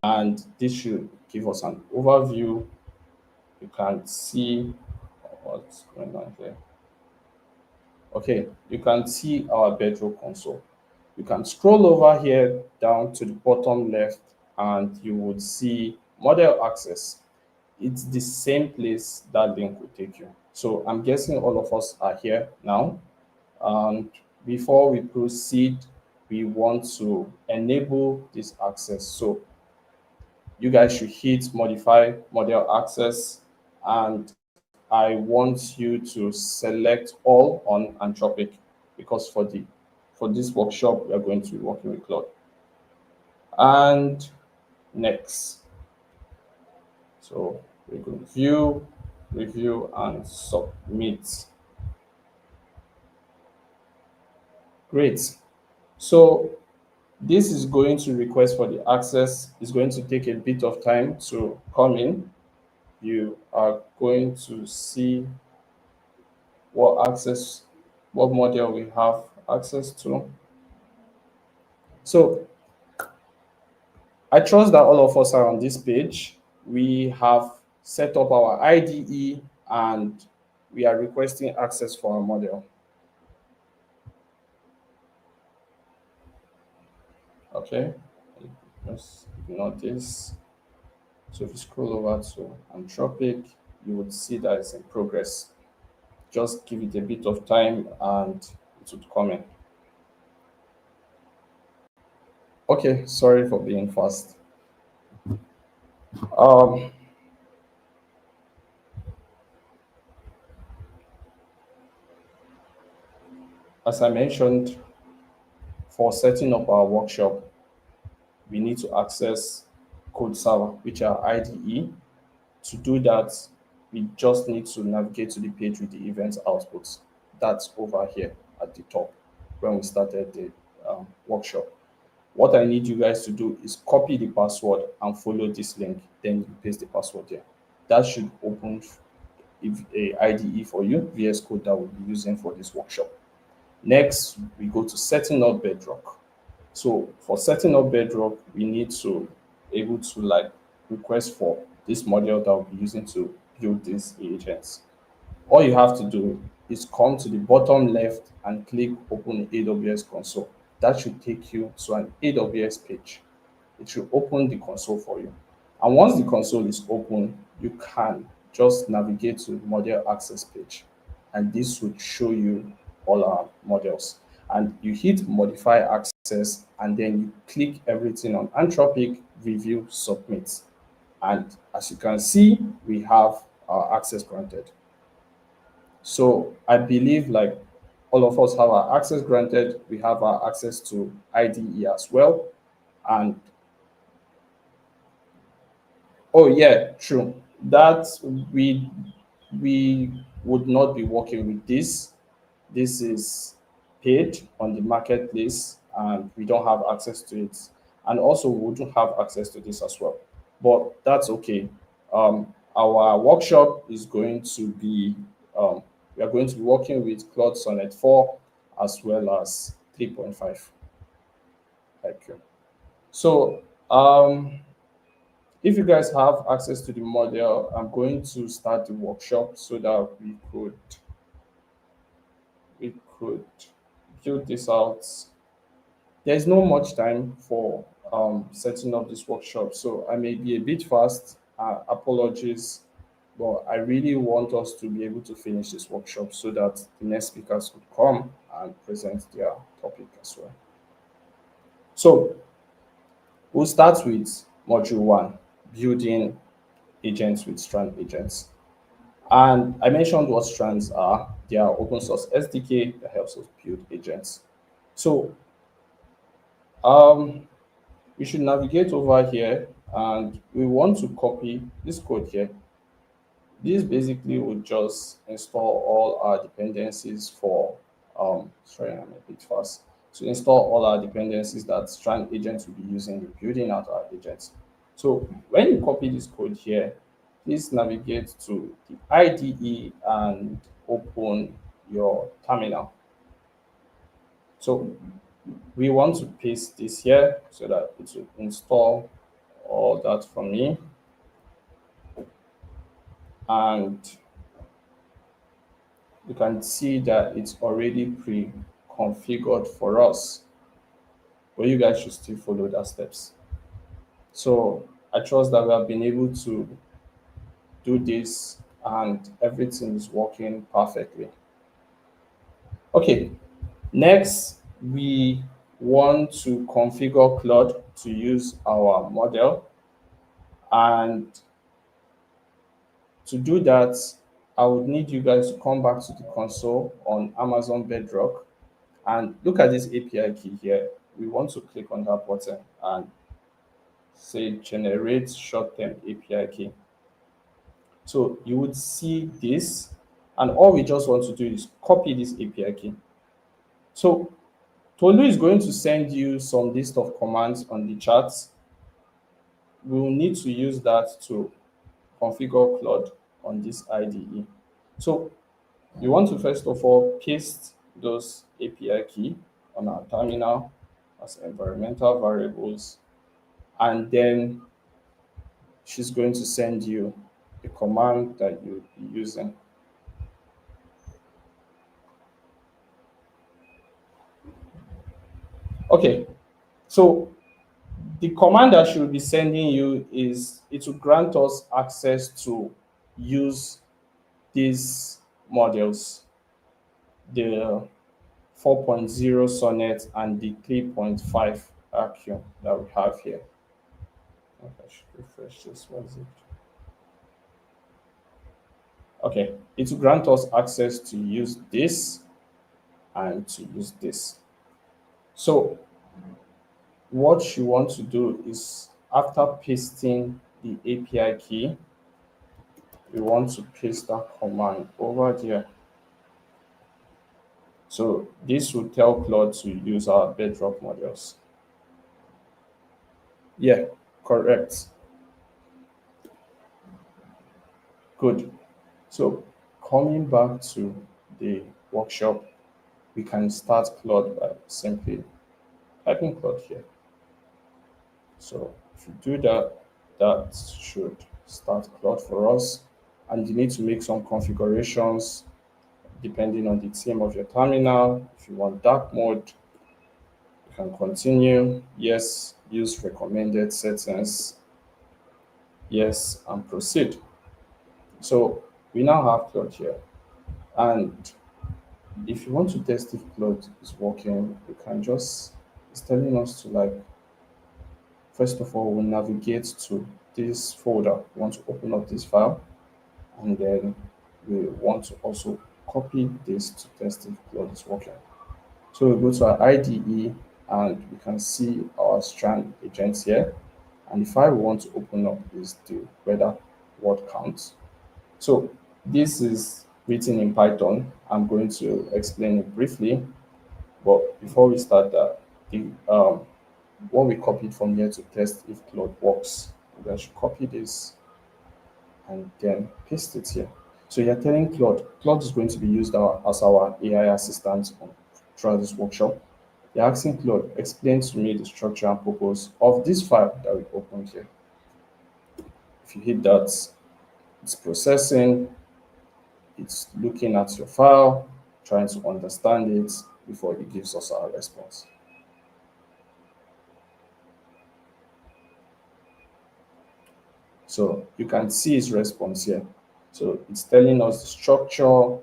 And this should give us an overview. You can see what's going on here. Okay, you can see our Bedrock console. You can scroll over here down to the bottom left and you would see model access. It's the same place that link will take you. So I'm guessing all of us are here now. And before we proceed, we want to enable this access. So you guys should hit modify model access, and I want you to select all on Anthropic because for this workshop we are going to be working with Claude. And next. So we go view, review, and submit. Great. So this is going to request for the access. It's going to take a bit of time to come in. You are going to see what model we have access to. So I trust that all of us are on this page. We have set up our IDE and we are requesting access for our model. Okay, let's ignore this. So if you scroll over to Anthropic, you would see that it's in progress. Just give it a bit of time and it would come in. Okay, sorry for being fast. As I mentioned, for setting up our workshop, we need to access code server, which are IDE. To do that, we just need to navigate to the page with the event outputs. That's over here at the top when we started the workshop. What I need you guys to do is copy the password and follow this link. Then you paste the password there. That should open a IDE for you, VS Code that we'll be using for this workshop. Next, we go to setting up Bedrock. So for setting up Bedrock, we need to able to request for this module that we'll be using to build these agents. All you have to do is come to the bottom left and click open AWS console. That should take you to an AWS page. It should open the console for you. And once the console is open, you can just navigate to the model access page. And this would show you all our models. And you hit modify access and then you click everything on Anthropic, review, submit. And as you can see, we have our access granted. So I believe like all of us have our access granted. We have our access to IDE as well. And oh yeah, true. That we would not be working with this. This is paid on the marketplace and we don't have access to it. And also we wouldn't have access to this as well. But that's okay. Our workshop is going to be we are going to be working with Claude Sonnet 4 as well as 3.5. Thank you. So if you guys have access to the model, I'm going to start the workshop so that we could build this out. There's no much time for setting up this workshop. So I may be a bit fast, apologies, but I really want us to be able to finish this workshop so that the next speakers could come and present their topic as well. So we'll start with module 1, building agents with Strand agents. And I mentioned what strands are. They are open source SDK that helps us build agents. So we should navigate over here and we want to copy this code here. This basically would just install all our dependencies for, sorry, I'm a bit fast. To install all our dependencies that Strand agents will be using in building out our agents. So when you copy this code here, please navigate to the IDE and open your terminal. So we want to paste this here so that it will install all that for me. And you can see that it's already pre-configured for us, but you guys should still follow the steps. So I trust that we have been able to do this and everything is working perfectly. Okay, next we want to configure Claude to use our model. And to do that, I would need you guys to come back to the console on Amazon Bedrock and look at this API key here. We want to click on that button and say generate short-term API key. So you would see this, and all we just want to do is copy this API key. So Tolu is going to send you some list of commands on the chat. We will need to use that to configure Claude on this IDE. So you want to first of all paste those API key on our terminal as environmental variables, and then she's going to send you a command that you'll be using. Okay, so the command that she will be sending you is, it will grant us access to use these models, the 4.0 Sonnet and the 3.5 RQ that we have here. Okay, I should refresh this. What is it? Okay, it will grant us access to use this and to use this. So what you want to do is, after pasting the API key, we want to paste that command over there. So this will tell Claude to use our Bedrock models. Yeah, correct. Good. So coming back to the workshop, we can start Claude by simply typing Claude here. So if you do that, that should start Claude for us. And you need to make some configurations depending on the theme of your terminal. If you want dark mode, you can continue. Yes, use recommended settings. Yes, and proceed. So we now have Claude here. And if you want to test if Claude is working, you can just, it's telling us to, like, first of all, we'll navigate to this folder. We want to open up this file, and then we want to also copy this to test if Claude is working. So we go to our IDE and we can see our Strand agents here. And the file we want to open up is the weather word count. So this is written in Python. I'm going to explain it briefly. But before we start that, what we copied from here to test if Claude works, we should copy this and then paste it here. So you're telling Claude is going to be used as our AI assistant throughout this workshop. You're asking Claude, explain to me the structure and purpose of this file that we opened here. If you hit that, it's processing, it's looking at your file, trying to understand it before it gives us our response. So you can see its response here. So it's telling us the structure,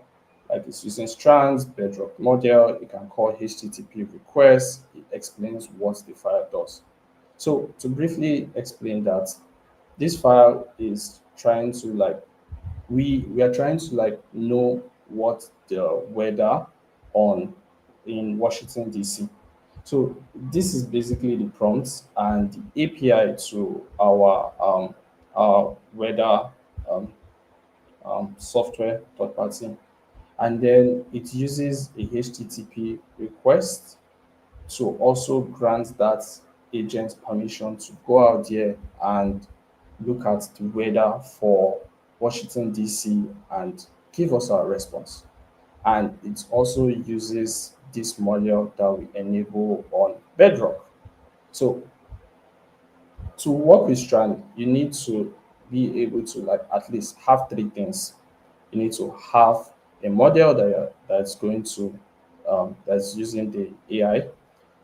like it's using strands, bedrock model. You can call HTTP requests. It explains what the file does. So to briefly explain that, this file is trying to like we are trying to like know what the weather on in Washington DC. So this is basically the prompts and the API to our weather um, software third party, and then it uses a HTTP request to also grant that agent permission to go out there and look at the weather for Washington DC and give us our response. And it also uses this module that we enable on Bedrock. So to work with Strand, you need to be able to like at least have three things. You need to have a model that's going to that's using the AI.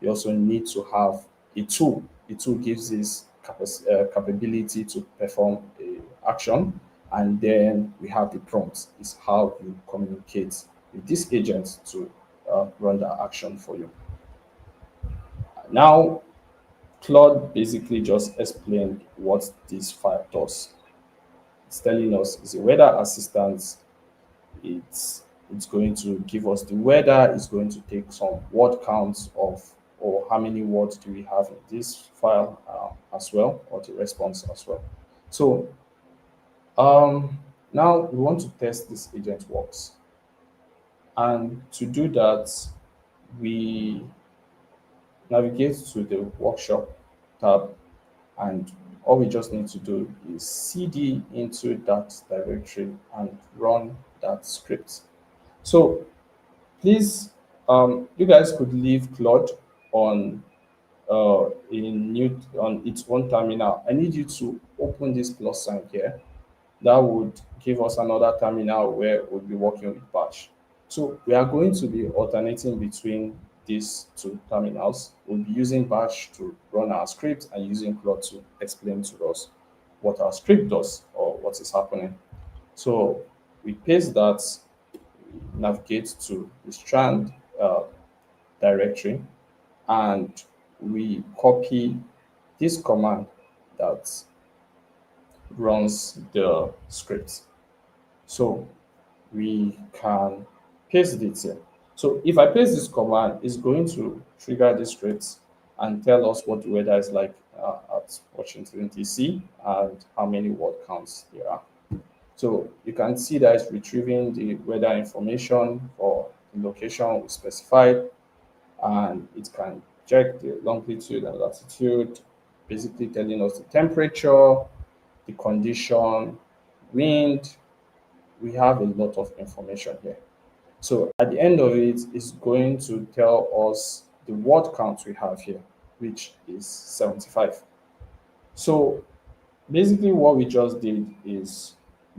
You also need to have a tool. The tool gives this capability to perform a action, and then we have the prompts. Is how you communicate with this agent to run that action for you. Now, Claude basically just explained what this file does. It's telling us it's a weather assistant. It's going to give us the weather. It's going to take some word counts of or how many words do we have in this file as well, or the response as well. So now we want to test this agent works, and to do that, we navigate to the workshop tab, and all we just need to do is cd into that directory and run that script. So please, you guys could leave Claude on in new on its own terminal. I need you to open this plus sign here. That would give us another terminal where we'll be working with Bash. So we are going to be alternating between these two terminals. We'll be using Bash to run our script and using Claude to explain to us what our script does or what is happening. So we paste that, navigate to the strand directory, and we copy this command that runs the script. So we can paste it here. So if I paste this command, it's going to trigger the script and tell us what the weather is like at Washington DC and how many word counts there are. So you can see that it's retrieving the weather information for the location we specified, and it can check the longitude and latitude, basically telling us the temperature, the condition, wind. We have a lot of information here. So at the end of it, it's going to tell us the word count we have here, which is 75. So basically what we just did is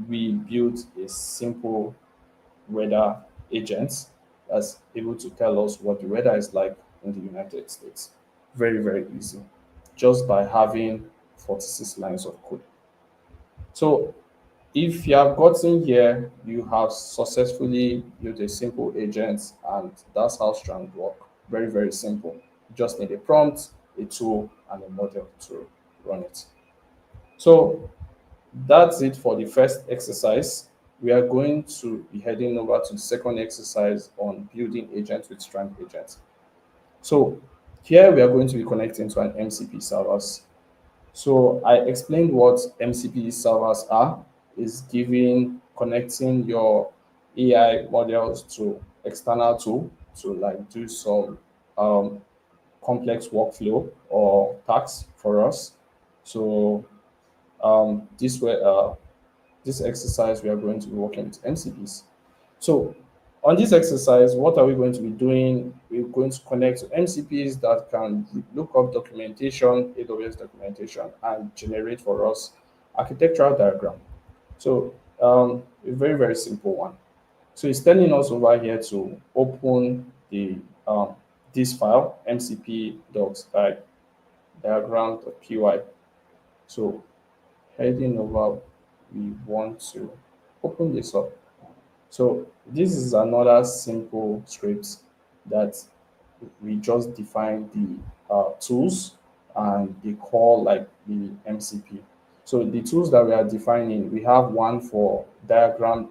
we built a simple weather agent that's able to tell us what the weather is like in the United States. Very, very easy, just by having 46 lines of code. So if you have gotten here, you have successfully built a simple agent, and that's how Strand work. Very, very simple. You just need a prompt, a tool, and a model to run it. So that's it for the first exercise. We are going to be heading over to the second exercise on building agents with Strand agents. So here we are going to be connecting to an MCP servers. So I explained what MCP servers are, is giving connecting your AI models to external tool to like do some um, complex workflow or tasks for us. So this way, this exercise we are going to be working with MCPs. So on this exercise, what are we going to be doing? We're going to connect to MCPs that can look up documentation, AWS documentation, and generate for us architectural diagram. So a very, very simple one. So it's telling us over here to open the this file, mcp docs diagram.py. So heading over, we want to open this up. So this is another simple script that we just define the tools and they call like the MCP. So the tools that we are defining, we have one for diagram,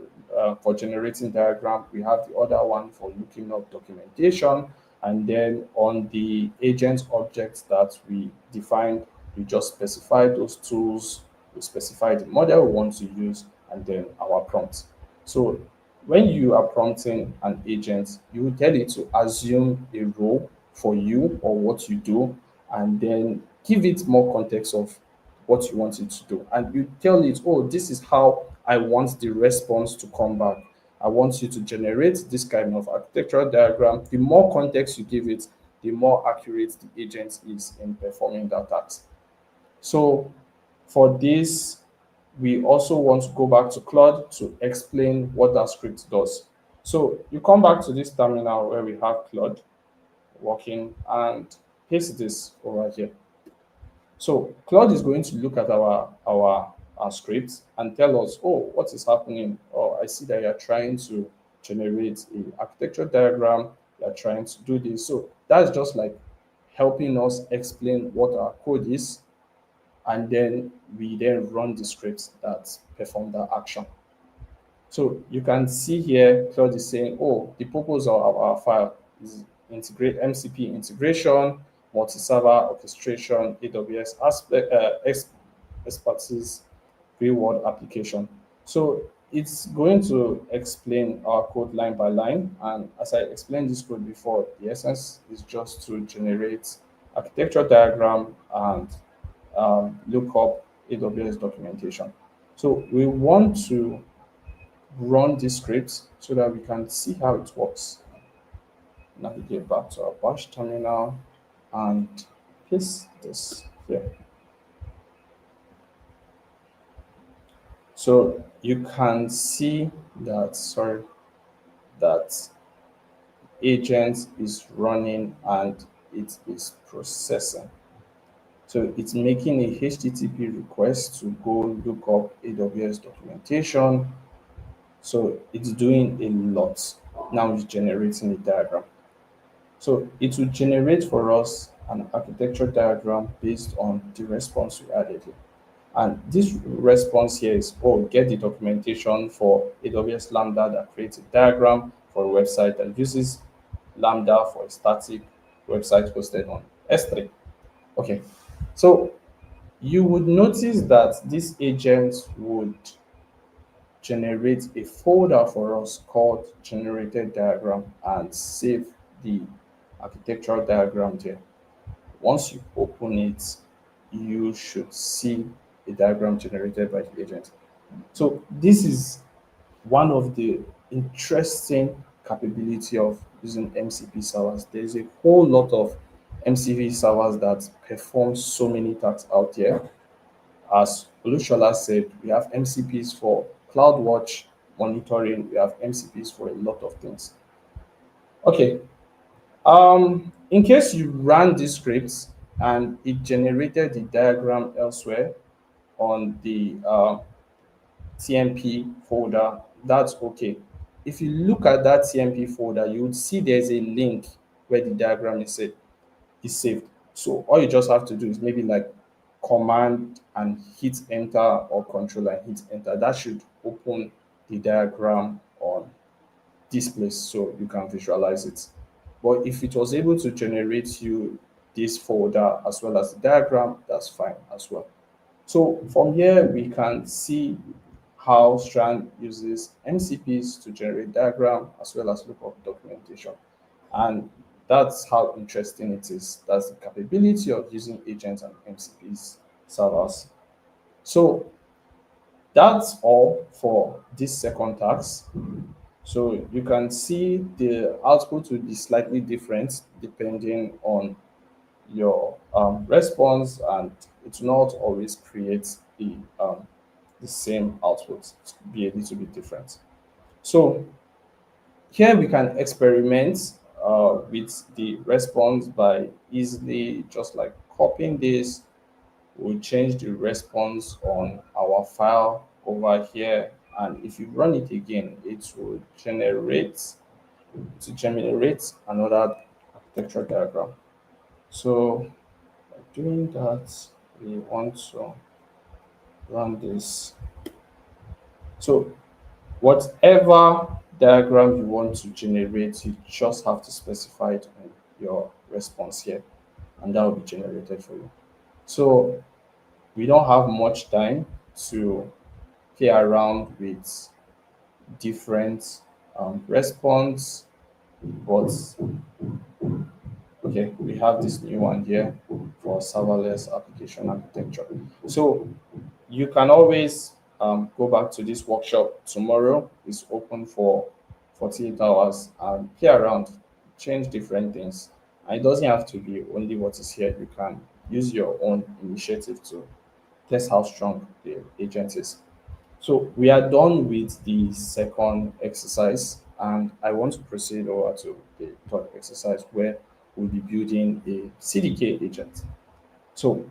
for generating diagram. We have the other one for looking up documentation. And then on the agent objects that we defined, we just specify those tools, we specify the model we want to use, and then our prompt. So when you are prompting an agent, you will tell it to assume a role for you or what you do, and then give it more context of what you want it to do. And you tell it, oh, this is how I want the response to come back. I want you to generate this kind of architectural diagram. The more context you give it, the more accurate the agent is in performing that task. So for this, we also want to go back to Claude to explain what that script does. So you come back to this terminal where we have Claude working and paste this over here. So Claude is going to look at our script and tell us, oh, what is happening? Oh, I see that you're trying to generate a architecture diagram. You're trying to do this. So that's just like helping us explain what our code is, and then we then run the scripts that perform that action. So you can see here, Claude is saying, oh, the purpose of our file is integrate MCP integration, multi-server orchestration, AWS aspect, expertise, real-world application. So it's going to explain our code line by line. And as I explained this code before, the essence is just to generate architecture diagram and look up AWS documentation. So we want to run this script so that we can see how it works. Navigate back to our bash terminal and paste this here. So you can see that, sorry, that agent is running and it is processing. So it's making a HTTP request to go look up AWS documentation. So it's doing a lot. Now it's generating a diagram. So it will generate for us an architecture diagram based on the response we added here. And this response here is, oh, get the documentation for AWS Lambda that creates a diagram for a website that uses Lambda for a static website hosted on S3. Okay, so you would notice that this agent would generate a folder for us called generated diagram and save the architectural diagram there. Once you open it, you should see a diagram generated by the agent. So this is one of the interesting capability of using MCP servers. There's a whole lot of MCP servers that perform so many tasks out there. As Olushola said, we have MCPs for CloudWatch monitoring. We have MCPs for a lot of things. Okay. In case you ran these scripts and it generated the diagram elsewhere on the TMP folder, that's okay. If you look at that TMP folder, you would see there's a link where the diagram is saved. So all you just have to do is maybe like command and hit enter or control and hit enter. That should open the diagram on this place so you can visualize it. But if it was able to generate you this folder as well as the diagram, that's fine as well. So from here, we can see how Strand uses MCPs to generate diagram as well as look up documentation. And that's how interesting it is. That's the capability of using agents and MCPs servers. So that's all for this second task. So you can see the output will be slightly different depending on your response, and it will not always create the same output. It will be a little bit different. So here we can experiment with the response by easily just like copying this, we'll change the response on our file over here, and if you run it again, it will generate another architecture diagram. So by doing that, we want to run this. So whatever diagram you want to generate, you just have to specify it in your response here, and that will be generated for you. So we don't have much time to play around with different response, but okay, we have this new one here for serverless application architecture. So you can always go back to this workshop tomorrow. It's open for 48 hours and play around, change different things. And it doesn't have to be only what is here. You can use your own initiative to test how strong the agent is. So we are done with the second exercise, and I want to proceed over to the third exercise where we'll be building a CDK agent. So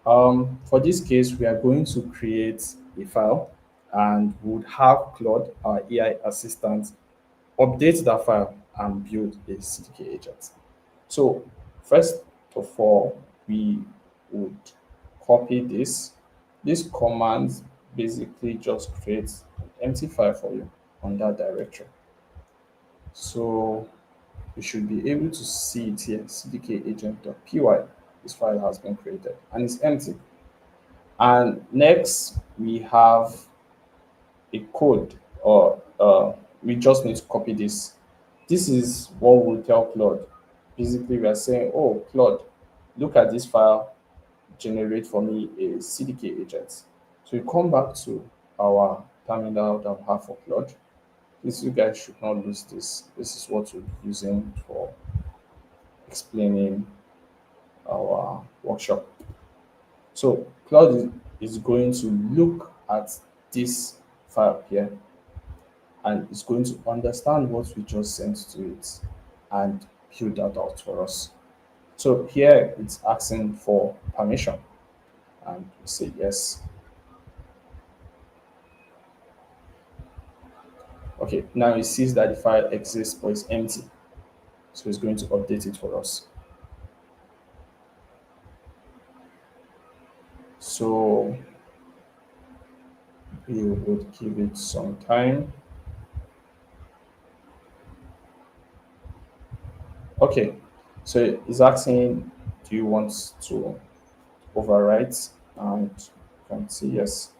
for this case, we are going to create a file and would have Claude, our AI assistant, update that file and build a CDK agent. So first of all, we would copy this. This command basically just creates an empty file for you on that directory. So you should be able to see it here, cdkagent.py. This file has been created and it's empty. And next, we have a code, or we just need to copy this. This is what we'll tell Claude. Basically, we are saying, oh, Claude, look at this file, generate for me a CDK agent. So we come back to our terminal that we have for Claude. Please, you guys should not lose this. This is what we're using for explaining our workshop. So Claude is going to look at this file here and it's going to understand what we just sent to it and build that out for us. So here it's asking for permission and we say yes. Okay, now it sees that the file exists but it's empty. So it's going to update it for us. So we would give it some time. Okay, so it's asking, do you want to overwrite? And you can see yes.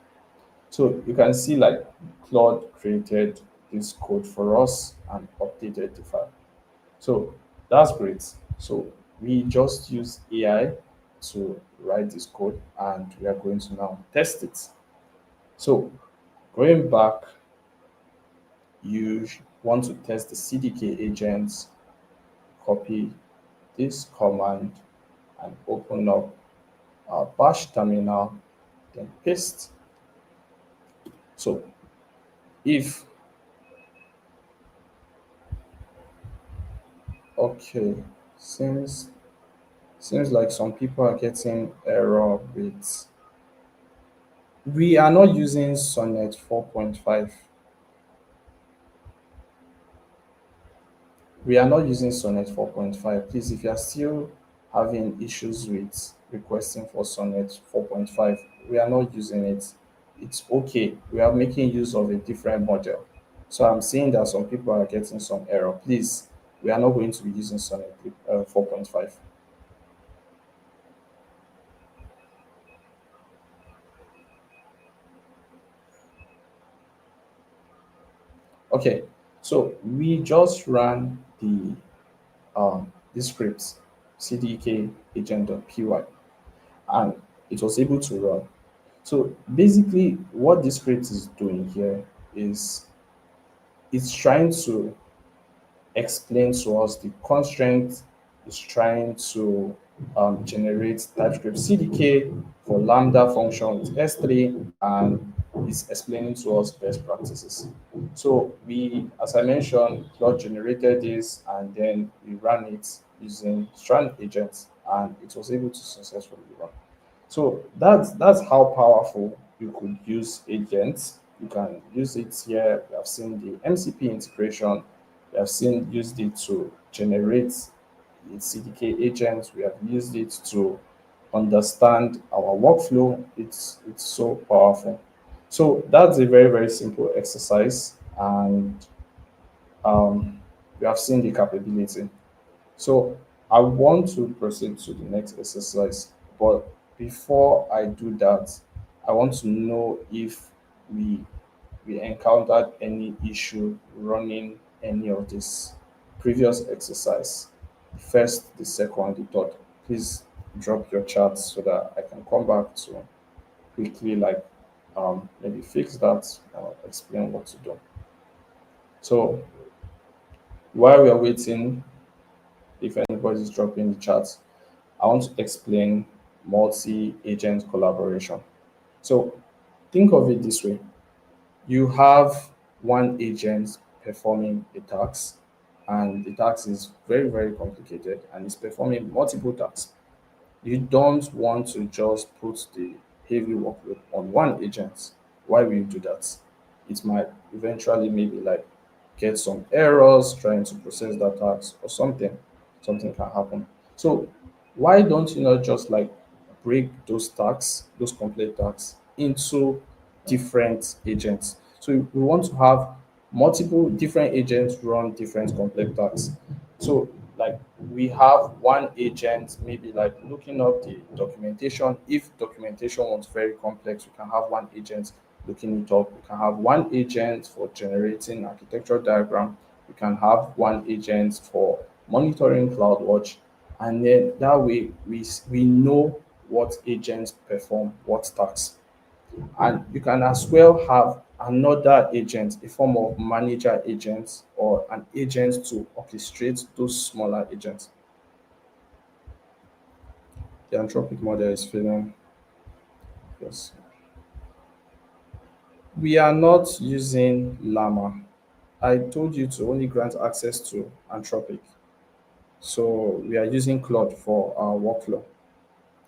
So you can see like Claude created this code for us and updated the file. So that's great. So we just use AI to write this code and we are going to now test it. So going back, you want to test the CDK agents, copy this command and open up our bash terminal, then paste. So if, okay, seems like some people are getting error with, we are not using Sonnet 4.5. We are not using Sonnet 4.5. Please, if you are still having issues with requesting for Sonnet 4.5, we are not using it. It's okay. We are making use of a different model. So I'm seeing that some people are getting some error. Please, we are not going to be using Sonnet 4.5. Okay, so we just ran the script cdk agent.py and it was able to run. So basically what this script is doing here is it's trying to explain to us the constraint, is trying to generate TypeScript CDK for Lambda function with S3, and is explaining to us best practices. So we, as I mentioned, Claude generated this and then we ran it using Strand agents and it was able to successfully run. So that's how powerful you could use agents. You can use it here. We have seen the MCP integration. We have seen used it to generate its CDK agents. We have used it to understand our workflow. It's so powerful. So that's a very very simple exercise, and we have seen the capability. So I want to proceed to the next exercise, but before I do that, I want to know if we we encountered any issue running any of this previous exercise. The first, the second, the third. Please drop your charts so that I can come back to quickly like maybe fix that or explain what to do. So while we are waiting, if anybody is dropping the charts, I want to explain multi-agent collaboration. So think of it this way. You have one agent performing a task, and the task is very, very complicated and it's performing multiple tasks. You don't want to just put the heavy workload on one agent. Why will you do that? It might eventually maybe like get some errors trying to process that task or something. Something can happen. So why don't you not just like break those tasks, those complex tasks into different agents? So we want to have multiple different agents run different complex tasks. So like we have one agent maybe like looking up the documentation. If documentation was very complex, we can have one agent looking it up. We can have one agent for generating architectural diagram. We can have one agent for monitoring CloudWatch, and then that way we know what agents perform what tasks. And you can as well have another agent, a form of manager agent or an agent to orchestrate those smaller agents. The anthropic model is failing. Yes. We are not using Llama. I told you to only grant access to Anthropic. So we are using Claude for our workflow.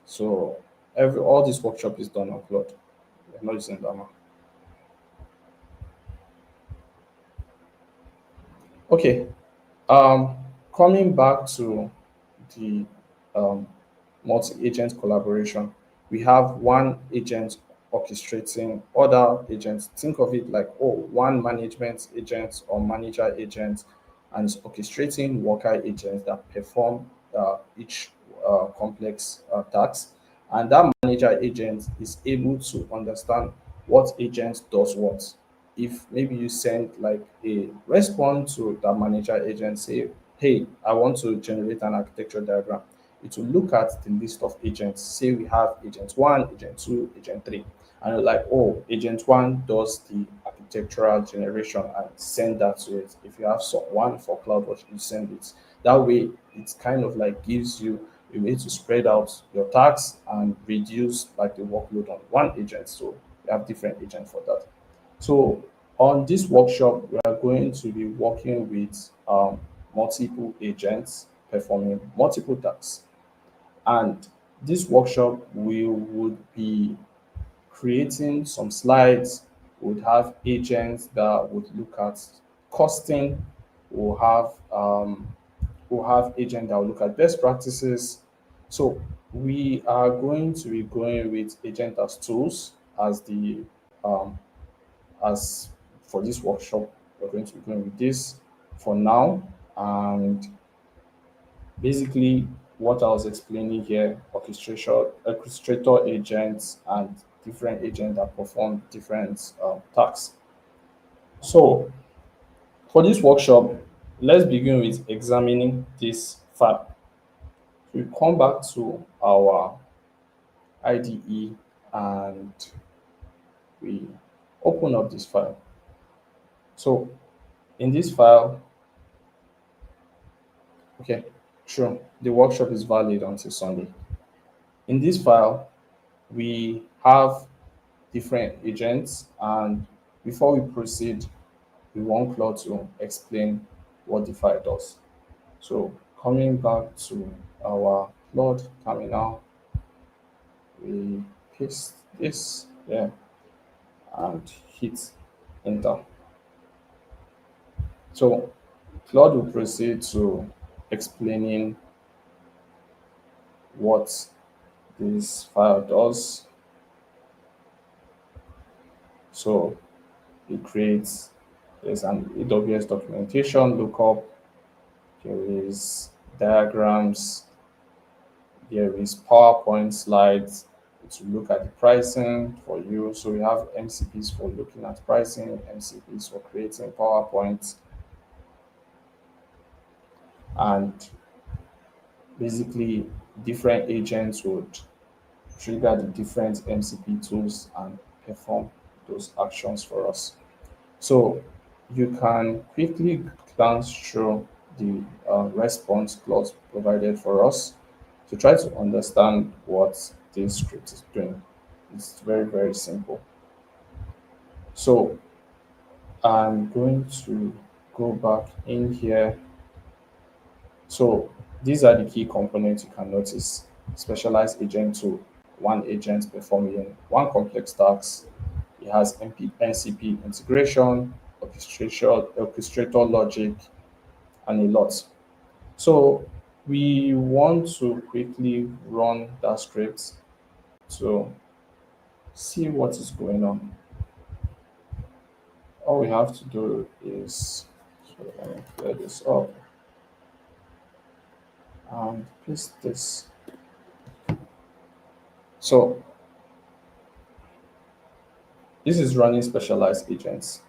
So every all this workshop is done on Claude. We are not using Llama. Okay. Um, Coming back to the um, multi-agent collaboration, we have one agent orchestrating other agents. Think of it like, oh, one management agent or manager agent, and it's orchestrating worker agents that perform each complex task. And that manager agent is able to understand what agent does what. If maybe you send like a response to that manager agent, say, hey, I want to generate an architecture diagram, it will look at the list of agents. Say we have agent one, agent two, agent three, and you're like, oh, agent one does the architectural generation and send that to it. If you have some one for CloudWatch, you send it. That way, it kind of like gives you a way to spread out your tasks and reduce like the workload on one agent. So you have different agents for that. So on this workshop, we are going to be working with multiple agents performing multiple tasks. And this workshop, we would be creating some slides. We would have agents that would look at costing. We'll have agents that will look at best practices. So we are going to be going with agent as tools as the um, as for this workshop. We're going to be going with this for now. And basically, what I was explaining here, orchestrator agents and different agents that perform different tasks. So for this workshop, let's begin with examining this file. We come back to our IDE and we open up this file. So in this file, okay, sure, the workshop is valid until Sunday. In this file, we have different agents, and before we proceed, we want Claude to explain what the file does. So coming back to our Claude terminal, we paste this there and hit enter. So Claude will proceed to explaining what this file does. So it creates, there's an AWS documentation lookup, there is diagrams, there is PowerPoint slides to look at the pricing for you. So we have MCPs for looking at pricing, MCPs for creating PowerPoint, and basically different agents would trigger the different MCP tools and perform those actions for us. So you can quickly glance through the response clause provided for us to try to understand what this script is doing. It's very, very simple. So I'm going to go back in here. So these are the key components you can notice. Specialized agent tool, one agent performing one complex task. It has NCP integration, orchestrator logic, and a lot. So we want to quickly run that script to see what is going on. All we have to do is, so let me clear this up and paste this. So this is running specialized agents.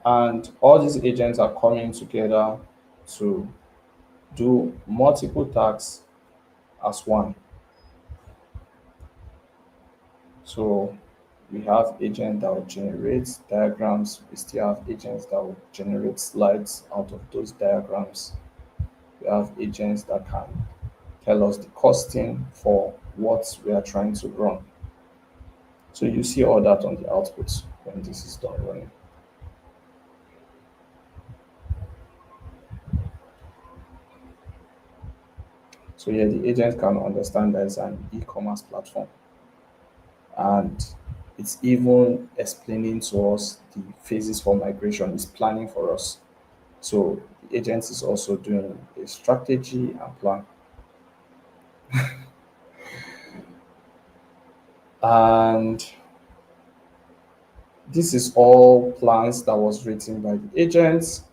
And all these agents are coming together to do multiple tasks as one. So we have agents that will generate diagrams. We still have agents that will generate slides out of those diagrams. We have agents that can tell us the costing for what we are trying to run. So you see all that on the output when this is done running. So yeah, the agent can understand that it's an e-commerce platform. And it's even explaining to us the phases for migration, it's planning for us. So the agent is also doing a strategy and plan. And this is all plans that was written by the agents.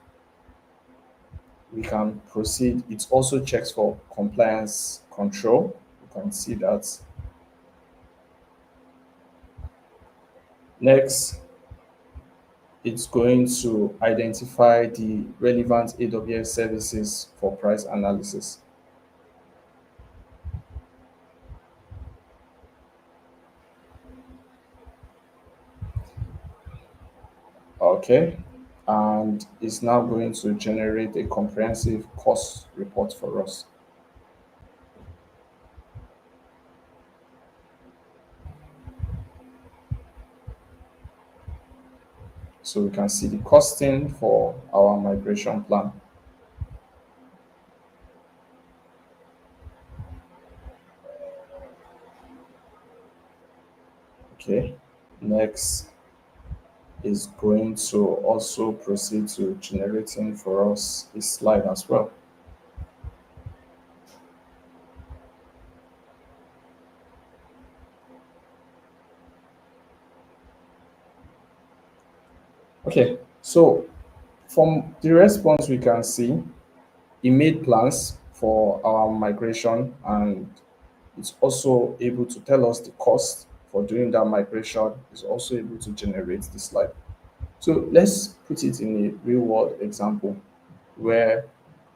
We can proceed. It also checks for compliance control. You can see that. Next, it's going to identify the relevant AWS services for price analysis. Okay, and it's now going to generate a comprehensive cost report for us. So we can see the costing for our migration plan. Okay, next is going to also proceed to generating for us a slide as well. Okay, so from the response we can see, it made plans for our migration and it's also able to tell us the cost for doing that migration. It's also able to generate the slide. So let's put it in a real world example where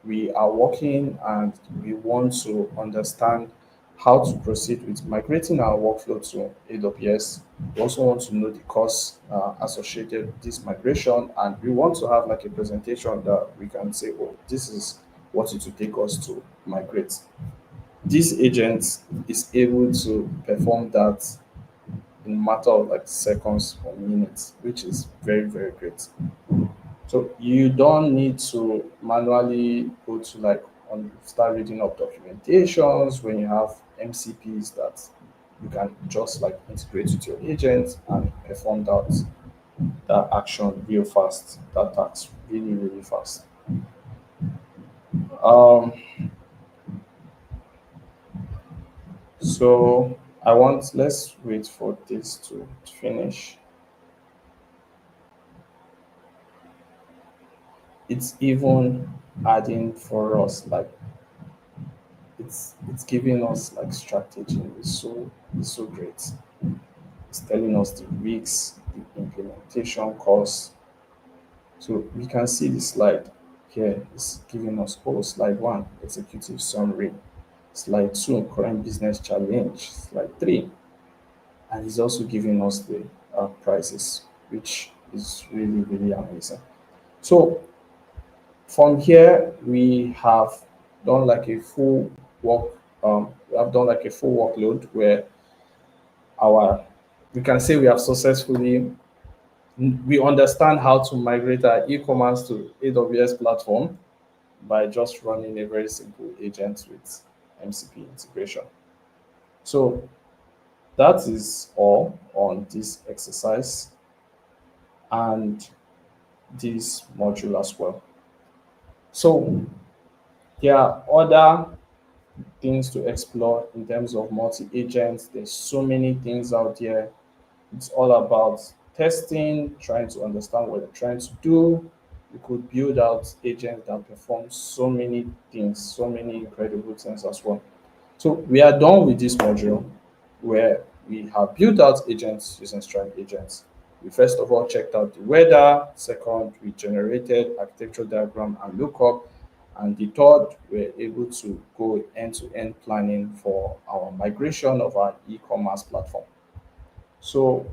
we are working and we want to understand how to proceed with migrating our workflow to AWS. We also want to know the costs associated with this migration, and we want to have like a presentation that we can say, oh, this is what it will take us to migrate. This agent is able to perform that in a matter of like seconds or minutes, which is very, very great. So you don't need to manually go to like start reading up documentations, when you have MCPs that you can just like integrate with your agent and perform that action real fast, that task really, really fast. Um, so let's wait for this to finish. It's even adding for us like it's giving us like strategy. It's so great. It's telling us the risks, the implementation costs. So we can see the slide here. It's giving us slide one, executive summary, slide two, current business challenge, slide three, and it's also giving us the prices, which is really, really amazing. So from here, we have done like a full work. We have done like a full workload where our we can say we have successfully we understand how to migrate our e-commerce to AWS platform by just running a very simple agent with MCP integration. So that is all on this exercise and this module as well. So there are other things to explore in terms of multi-agents. There's so many things out there. It's all about testing, trying to understand what you're trying to do. You could build out agents that perform so many things, so many incredible things as well. So we are done with this module where we have built out agents using Stripe agents. We first of all checked out the weather. Second, we generated architectural diagram and lookup. And the third, we're able to go end-to-end planning for our migration of our e-commerce platform. So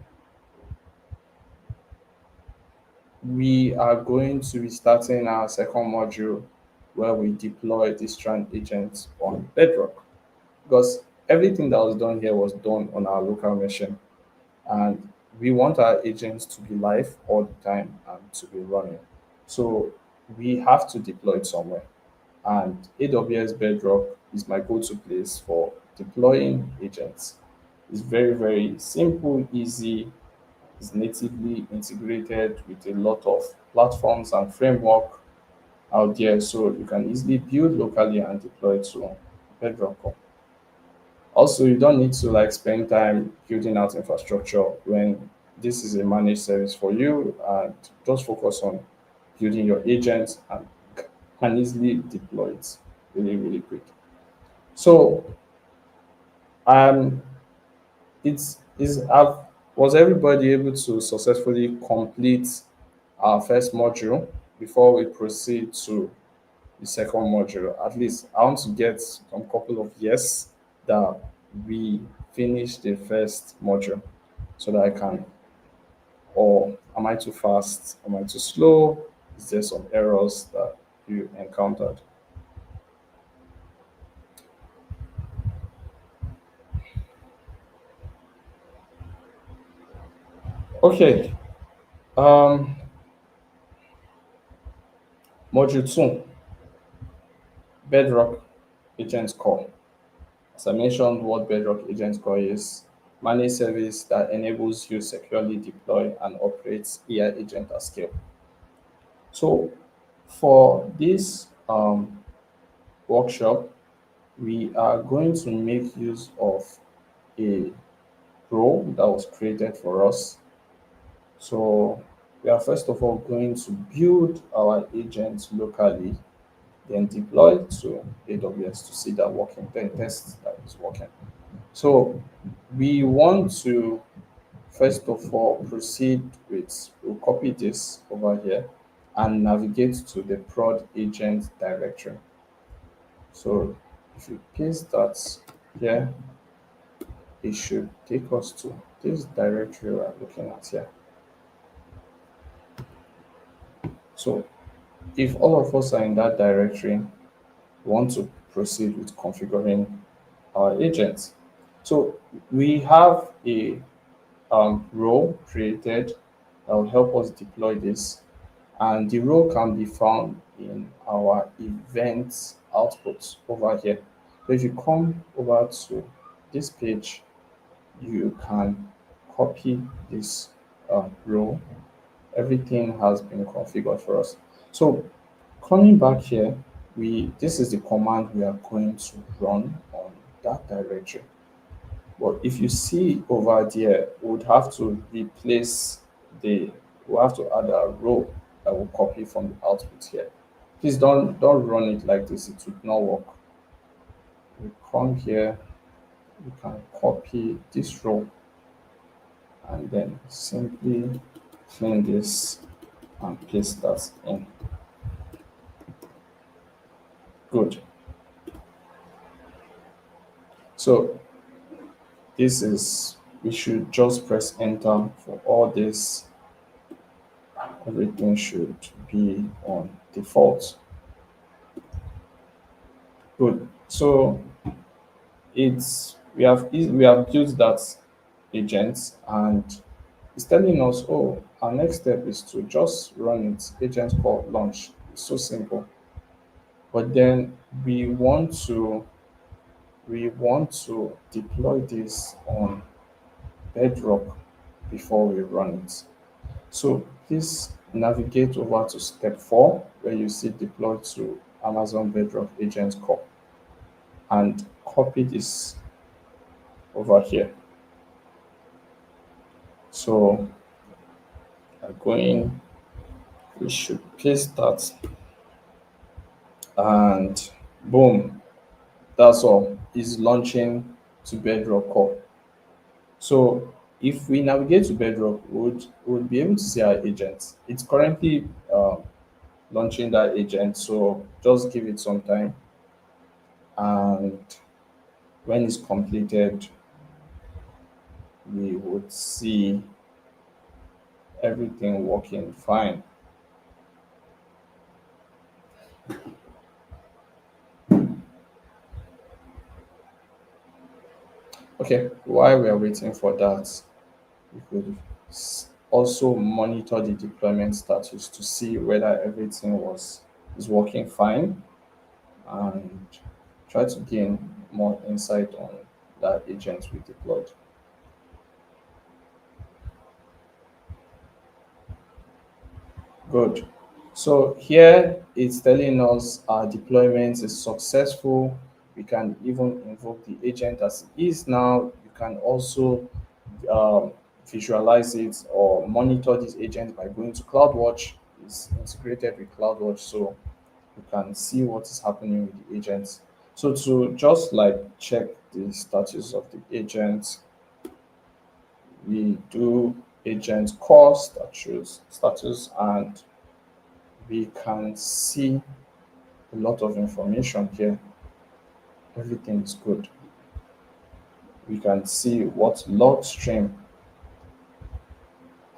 we are going to be starting our second module where we deploy the Strand agents on Bedrock, because everything that was done here was done on our local machine, and we want our agents to be live all the time and to be running. So we have to deploy it somewhere, and AWS Bedrock is my go-to place for deploying agents. It's very, very simple, easy. It's natively integrated with a lot of platforms and framework out there, so you can easily build locally and deploy to Bedrock. Also, you don't need to like spend time building out infrastructure when this is a managed service for you, and just focus on building your agents and can easily deploy it really, really quick. So um it's is have was everybody able to successfully complete our first module before we proceed to the second module? At least I want to get some couple of yes that we finished the first module so that I can, or am I too fast? Am I too slow? Is there some errors that you encountered? Okay. Um, Module 2, Bedrock Agents Core. As I mentioned, what Bedrock Agents Core is: managed service that enables you securely deploy and operate AI agent at scale. So for this workshop, we are going to make use of a role that was created for us. So we are first of all going to build our agents locally, then deploy to AWS to see that working, then test that it's working. So we want to first of all proceed with, we'll copy this over here and navigate to the prod agent directory. So if you paste that here, it should take us to this directory we're looking at here. So if all of us are in that directory, we want to proceed with configuring our agents. So we have a role created that will help us deploy this. And the role can be found in our events output over here. So if you come over to this page, you can copy this row. Everything has been configured for us. So coming back here, we this is the command we are going to run on that directory. But if you see over there, we would have to replace the we have to add a row that will copy from the output here. Please don't run it like this, it would not work. We come here, you can copy this row and then simply clean this and paste that in. Good. So this is we should just press enter for all this. Everything should be on default. Good. So we have built that agent, and it's telling us, oh, our next step is to just run it. Agent called launch. It's so simple. But then we want to deploy this on Bedrock before we run it. So please navigate over to step 4 where you see deploy to Amazon Bedrock Agent Core and copy this over here. So going, we should paste that and boom, that's all. Is launching to Bedrock Core. So if we navigate to Bedrock, we would be able to see our agent. It's currently launching that agent, so just give it some time, and when it's completed, we would see everything working fine. Okay, while we are waiting for that, we could also monitor the deployment status to see whether everything is working fine and try to gain more insight on that agent we deployed. Good. So here it's telling us our deployment is successful. We can even invoke the agent as it is now. You can also visualize it or monitor this agent by going to CloudWatch. It's integrated with CloudWatch, so you can see what is happening with the agents. So to just like check the status of the agent, we do agent core status, and we can see a lot of information here. Everything is good. We can see what log stream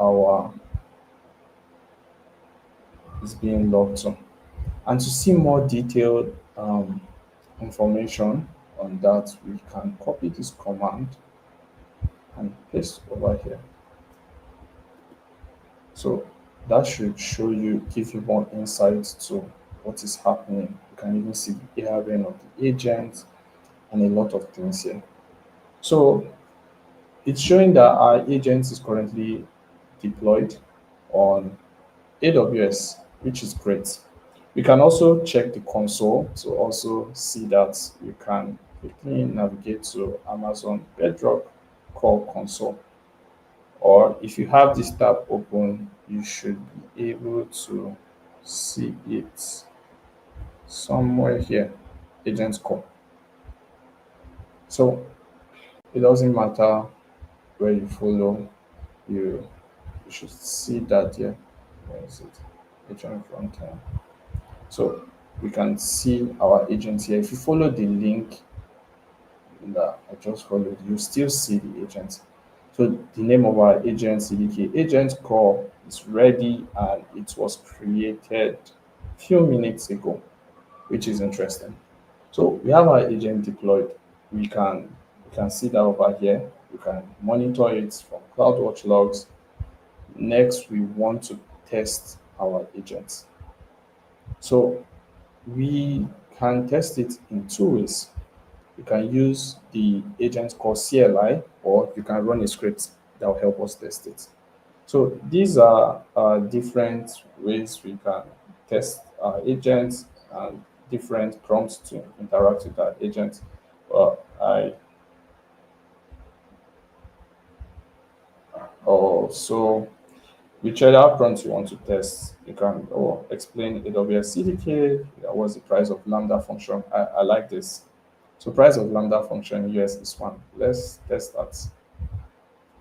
our is being logged to. And to see more detailed information on that, we can copy this command and paste over here. So that should give you more insight to what is happening. You can even see the ARN of the agent and a lot of things here. So it's showing that our agent is currently deployed on AWS, which is great. We can also check the console to also see that. You can quickly navigate to Amazon Bedrock Core Console, or if you have this tab open, you should be able to see it somewhere here, Agent Core. So it doesn't matter where you follow, you should see that here. Where is it? Agent runtime. So we can see our agent here. If you follow the link that I just followed, you still see the agent. So the name of our agent, CDK Agent Core, is ready and it was created a few minutes ago, which is interesting. So we have our agent deployed. We can see that over here. You can monitor it from CloudWatch logs. Next, we want to test our agents. So we can test it in two ways. You can use the agent called CLI, or you can run a script that will help us test it. So these are different ways we can test our agents and different prompts to interact with our agent. I also whichever prompt you want to test, you can explain AWS CDK. What's the price of Lambda function? I like this. So price of Lambda function in US is one. Let's test that.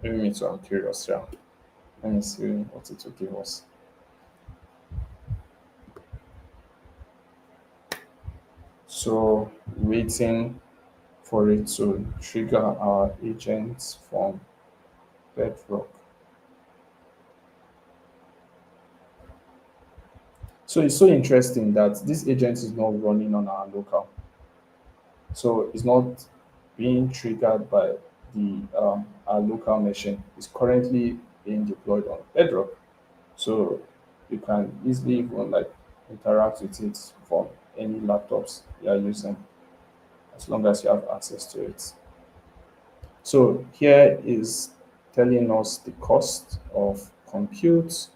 Maybe me too. I'm curious. Yeah. Let me see what it will give us. So waiting for it to trigger our agents from Bedrock. So it's so interesting that this agent is not running on our local. So it's not being triggered by the our local machine. It's currently being deployed on Bedrock. So you can easily even like interact with it from any laptops you are using as long as you have access to it. So here is telling us the cost of compute,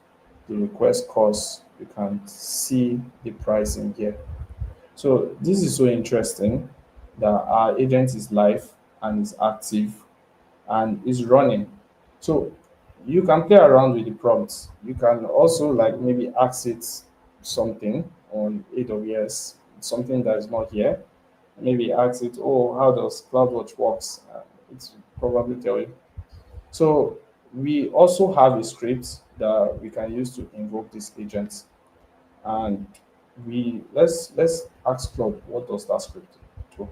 the request cost. You can see the pricing here. So this is so interesting that our agent is live and is active and is running. So you can play around with the prompts. You can also like maybe ask it something on AWS, something that is not here. Maybe ask it, oh, how does CloudWatch works? It's probably tell you. So we also have a script that we can use to invoke this agent. And we let's ask Claude what does that script do.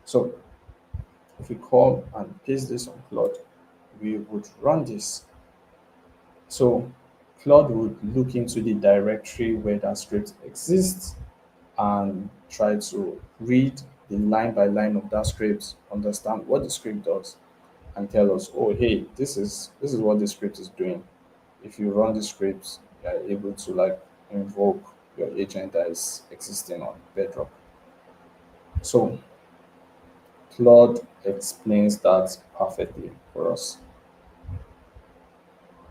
So if we come and paste this on Claude, we would run this. So Claude would look into the directory where that script exists and try to read the line by line of that script, understand what the script does, and tell us, oh hey, this is what the script is doing. If you run the script, you are able to like invoke your agent that is existing on Bedrock. So Claude explains that perfectly for us.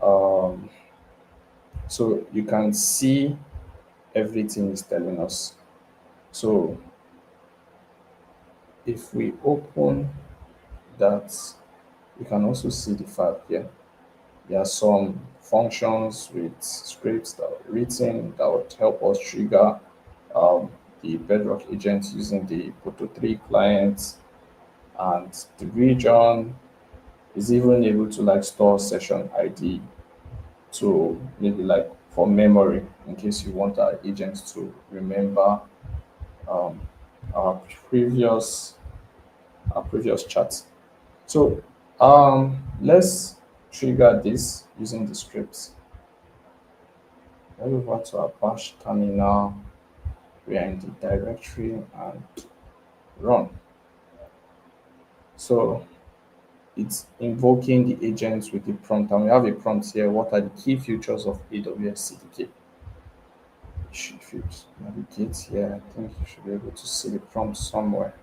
Um, so you can see everything is telling us. So if we open that, we can also see the file here. There are some functions with scripts that are written that would help us trigger um, the Bedrock agent using the Proto 3 client, and the region is even able to like store session ID to maybe like for memory in case you want our agent to remember um, our previous chat. So let's trigger this using the scripts. Head over to our bash terminal. We are in the directory and run. So it's invoking the agents with the prompt, and we have a prompt here. What are the key features of AWS CDK? If you navigate here, I think you should be able to see the prompt somewhere.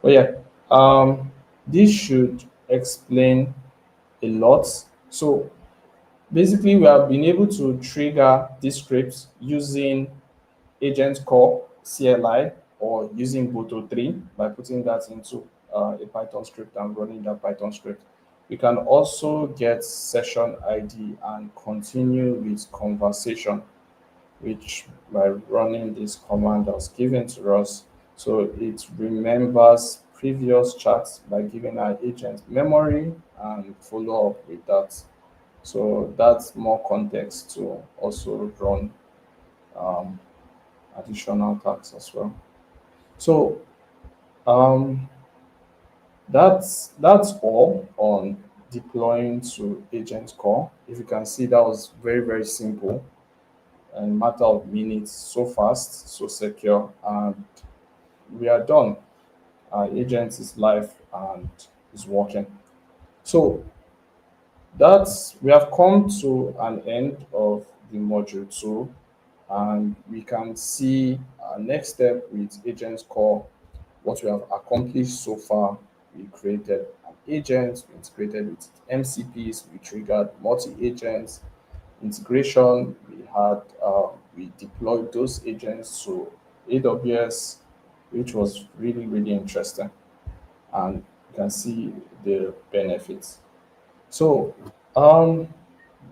But yeah, this should explain a lot. So basically, we have been able to trigger this script using agent core CLI or using Boto 3 by putting that into a Python script and running that Python script. We can also get session ID and continue with conversation, which by running this command that was given to us. So it remembers previous chats by giving our agent memory and follow up with that. So that's more context to also run um, additional tasks as well. So um, that's all on deploying to agent core. If you can see, that was very, very simple and matter of minutes, so fast, so secure, and we are done. Our agent is live and is working. So that's we have come to an end of the module 2, and we can see our next step with agents core, what we have accomplished so far. We created an agent, we integrated with MCPs, we triggered multi-agents integration. We deployed those agents to AWS, which was really, really interesting, and you can see the benefits. So um,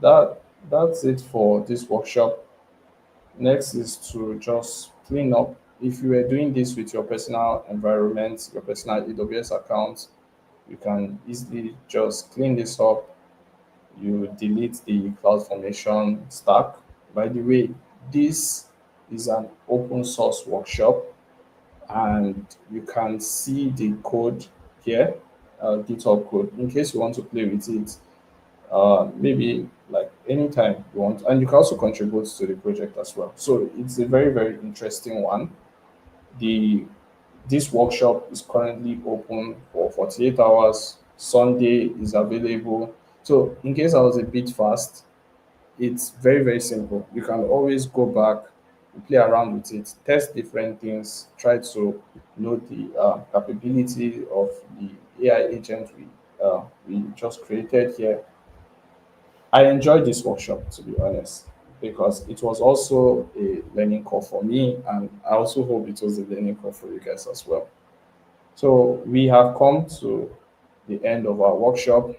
that that's it for this workshop. Next is to just clean up. If you were doing this with your personal environment, your personal AWS account, you can easily just clean this up. You delete the CloudFormation stack. By the way, this is an open source workshop, and you can see the code here, GitHub code, in case you want to play with it. Maybe like anytime you want, and you can also contribute to the project as well. So it's a very, very interesting one. The This workshop is currently open for 48 hours. Sunday is available. So in case I was a bit fast, it's very, very simple. You can always go back, play around with it, test different things, try to know the capability of the AI agent we just created here. I enjoyed this workshop, to be honest, because it was also a learning curve for me, and I also hope it was a learning curve for you guys as well. So we have come to the end of our workshop.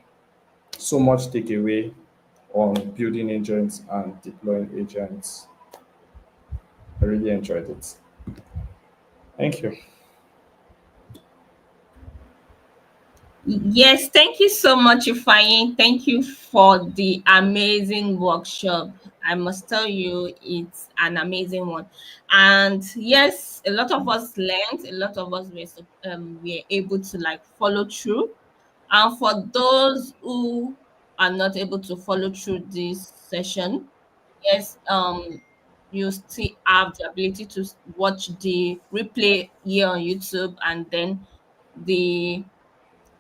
So much takeaway on building agents and deploying agents. I really enjoyed it. Thank you. Yes, thank you so much, Ifeanyi. Thank you for the amazing workshop. I must tell you, it's an amazing one. And yes, a lot of us learned, a lot of us were able to like follow through. And for those who are not able to follow through this session, yes, you still have the ability to watch the replay here on YouTube, and then the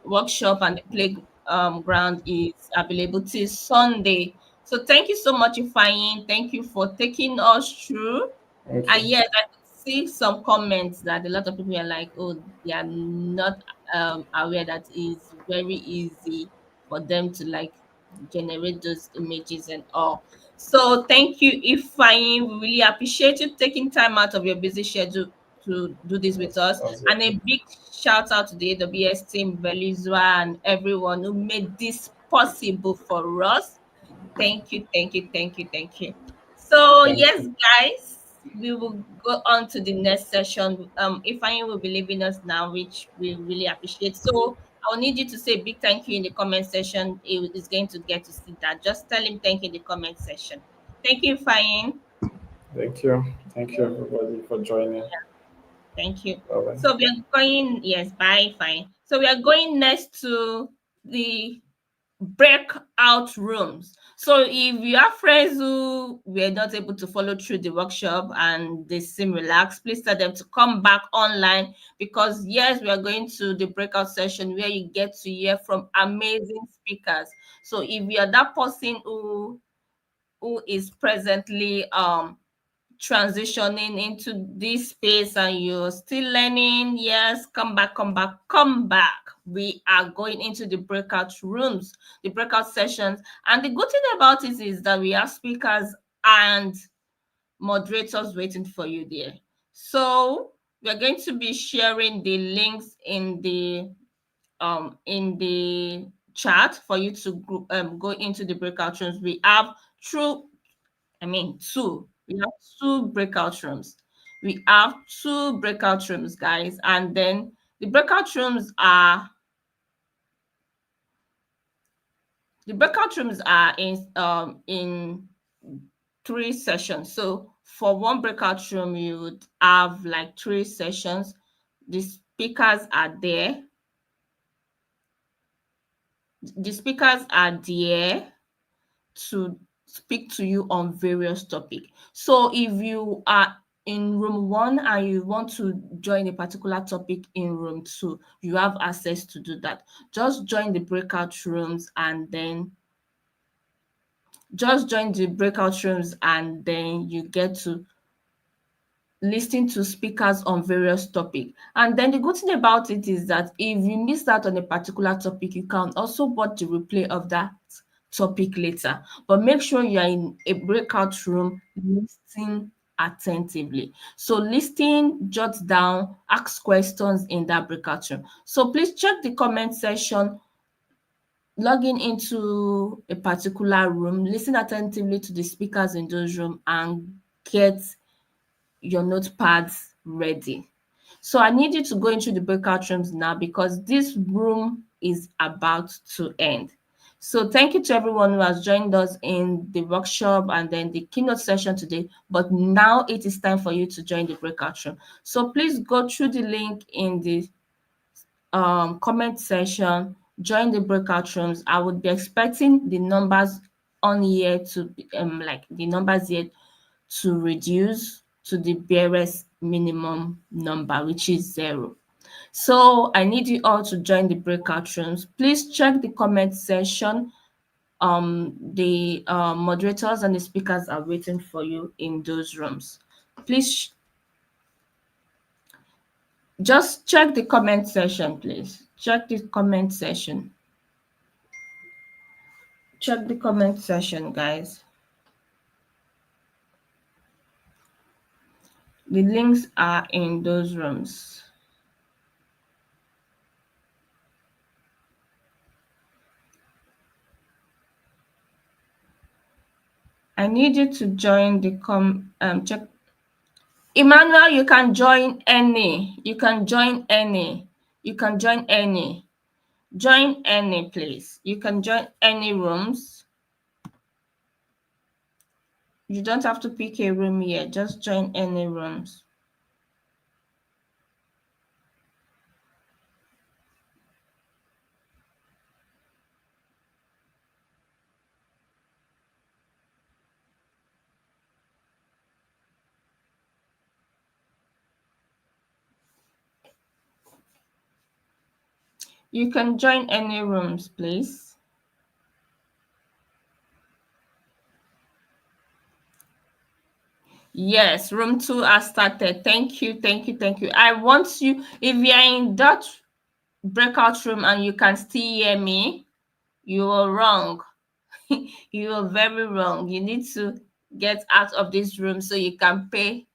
workshop and the playground is available till Sunday. So thank you so much, Ifeanyi. Thank you for taking us through. Thank And you. yes, I could see some comments that a lot of people are like, oh, they are not aware that it's very easy for them to like generate those images and all. So thank you, Ifeanyi. We really appreciate you taking time out of your busy schedule to do this with us. That's And okay. a big shout out to the AWS team, Belizwa, and everyone who made this possible for us. Thank you, thank you, thank you, thank you. So Thank yes, you. guys, we will go on to the next session. Ifeanyi will be leaving us now, which we really appreciate. So I'll need you to say a big thank you in the comment section. He is going to get to see that. Just tell him thank you in the comment section. Thank you, Ifeanyi. Thank you. Thank you, everybody, for joining. Thank you. Bye bye. So we are going, yes, bye, fine. So we are going next to the breakout rooms. So if you have friends who were not able to follow through the workshop and they seem relaxed, please tell them to come back online, because yes, we are going to the breakout session where you get to hear from amazing speakers. So if you are that person who is presently transitioning into this space and you're still learning, yes, come back, come back, come back. We are going into the breakout rooms, the breakout sessions. And the good thing about it is that we have speakers and moderators waiting for you there. So we're going to be sharing the links in the chat for you to go into the breakout rooms. We have through two. We have two breakout rooms. We have two breakout rooms, guys. And then the breakout rooms are in three sessions. So for one breakout room, you would have like three sessions. The speakers are there. The speakers are there to speak to you on various topics. So if you are in room 1 and you want to join a particular topic in room 2, you have access to do that. Just join the breakout rooms and then you get to listen to speakers on various topics. And then the good thing about it is that if you missed out on a particular topic, you can also watch the replay of that topic later. But make sure you are in a breakout room listening attentively. So listen, jot down, ask questions in that breakout room. So please check the comment section, log in into a particular room, listen attentively to the speakers in those rooms, and get your notepads ready. So I need you to go into the breakout rooms now because this room is about to end. So thank you to everyone who has joined us in the workshop and then the keynote session today. But now it is time for you to join the breakout room. So please go through the link in the comment section, join the breakout rooms. I would be expecting the numbers on here to be, like the numbers here to reduce to the barest minimum number, which is 0. So I need you all to join the breakout rooms. Please check the comment section. The moderators and the speakers are waiting for you in those rooms. Please just check the comment section, please. Check the comment section. Check the comment section, guys. The links are in those rooms. I need you to join the check. Emmanuel, you can join any. You can join any. You can join any. Join any, please. You can join any rooms. You don't have to pick a room here. Just join any rooms. You can join any rooms, please. Yes, room 2 has started. Thank you, thank you, thank you. I want you, if you are in that breakout room and you can still hear me, you are wrong. You are very wrong. You need to get out of this room so you can pay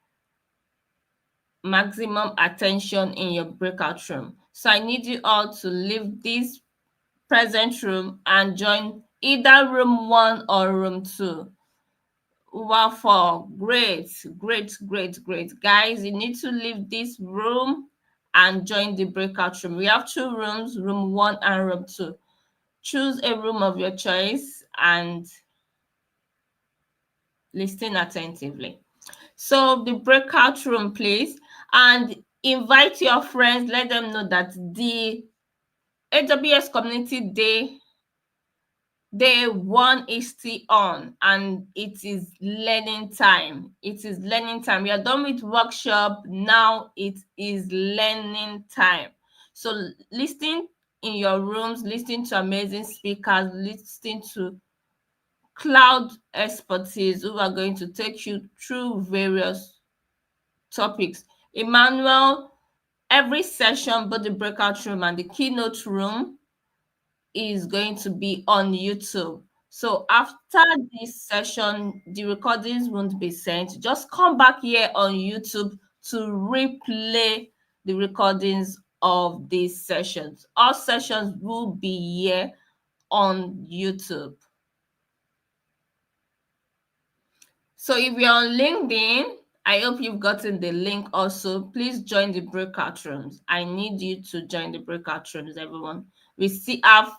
maximum attention in your breakout room. So I need you all to leave this present room and join either room 1 or room 2. Wow, great, great, great, great. Guys, you need to leave this room and join the breakout room. We have 2 rooms, room 1 and room 2. Choose a room of your choice and listen attentively. So the breakout room, please, and invite your friends. Let them know that the AWS Community Day 1 is still on, and it is learning time. It is learning time. We are done with workshop. Now it is learning time. So listen in your rooms, listen to amazing speakers, listen to cloud expertise who are going to take you through various topics. Emmanuel, every session, both the breakout room and the keynote room, is going to be on YouTube. So after this session, the recordings won't be sent. Just come back here on YouTube to replay the recordings of these sessions. All sessions will be here on YouTube. So if you're on LinkedIn, I hope you've gotten the link also. Please join the breakout rooms. I need you to join the breakout rooms, everyone. We still have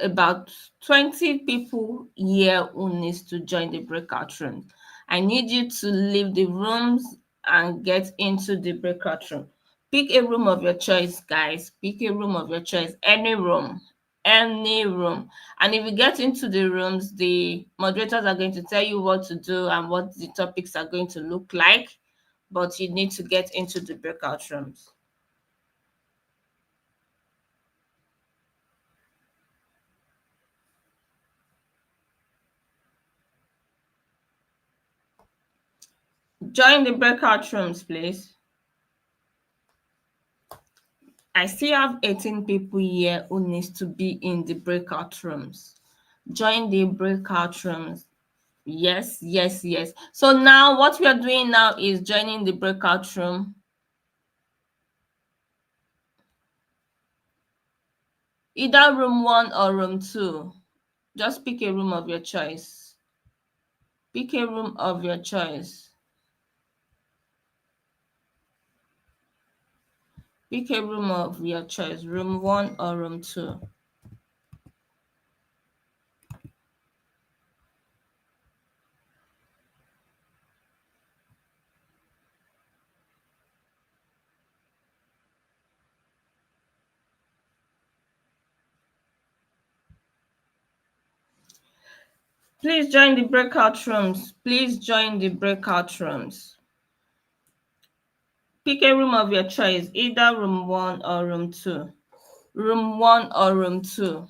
about 20 people here who needs to join the breakout room. I need you to leave the rooms and get into the breakout room. Pick a room of your choice, guys. Pick a room of your choice. Any room. Any room. And if you get into the rooms, the moderators are going to tell you what to do and what the topics are going to look like. But you need to get into the breakout rooms. Join the breakout rooms, please. I still have 18 people here who needs to be in the breakout rooms. Join the breakout rooms. Yes, yes, yes. So now what we are doing now is joining the breakout room. Either room 1 or room 2. Just pick a room of your choice. Pick a room of your choice. Pick a room of your choice, room 1 or room 2. Please join the breakout rooms. Please join the breakout rooms. Pick a room of your choice, either room 1 or room 2. Room 1 or room 2.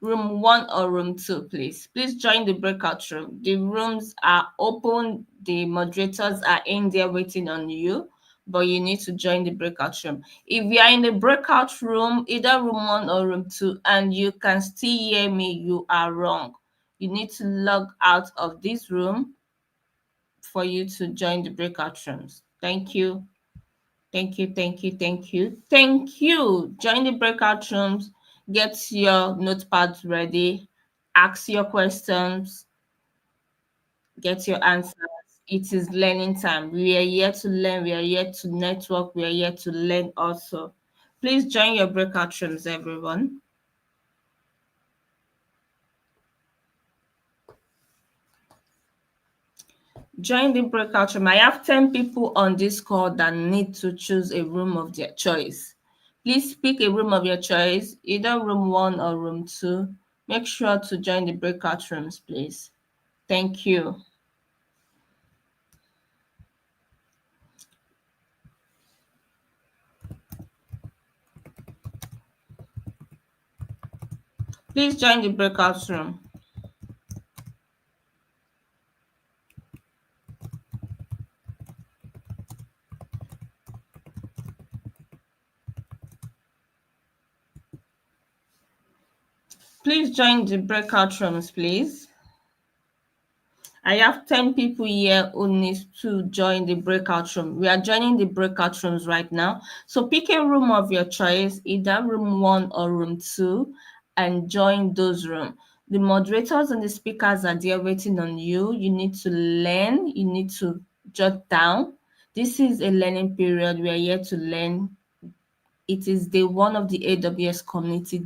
Room 1 or room 2, please. Please join the breakout room. The rooms are open. The moderators are in there waiting on you, but you need to join the breakout room. If you are in the breakout room, either room 1 or room 2, and you can still hear me, you are wrong. You need to log out of this room for you to join the breakout rooms. Thank you. Thank you, thank you, thank you, thank you. Join the breakout rooms, get your notepads ready, ask your questions, get your answers. It is learning time. We are here to learn, we are here to network, we are here to learn also. Please join your breakout rooms, everyone. Join the breakout room. I have 10 people on this call that need to choose a room of their choice. Please pick a room of your choice, either room 1 or room 2. Make sure to join the breakout rooms, please. Thank you. Please join the breakout room. Please join the breakout rooms, please. I have 10 people here who need to join the breakout room. We are joining the breakout rooms right now. So pick a room of your choice, either room 1 or room 2, and join those rooms. The moderators and the speakers are there waiting on you. You need to learn. You need to jot down. This is a learning period. We are here to learn. It is day 1 of the AWS Community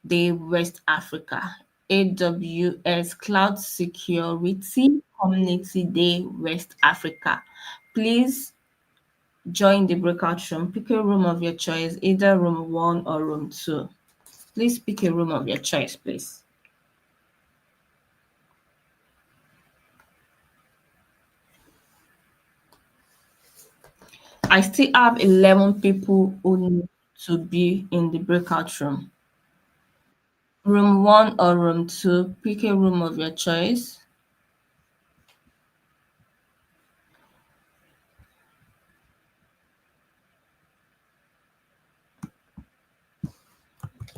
Day West Africa. AWS Cloud Security Community Day West Africa. Please join the breakout room. Pick a room of your choice, either room 1 or room 2. Please pick a room of your choice, please. I still have 11 people who need to be in the breakout room. Room 1 or room 2, pick a room of your choice.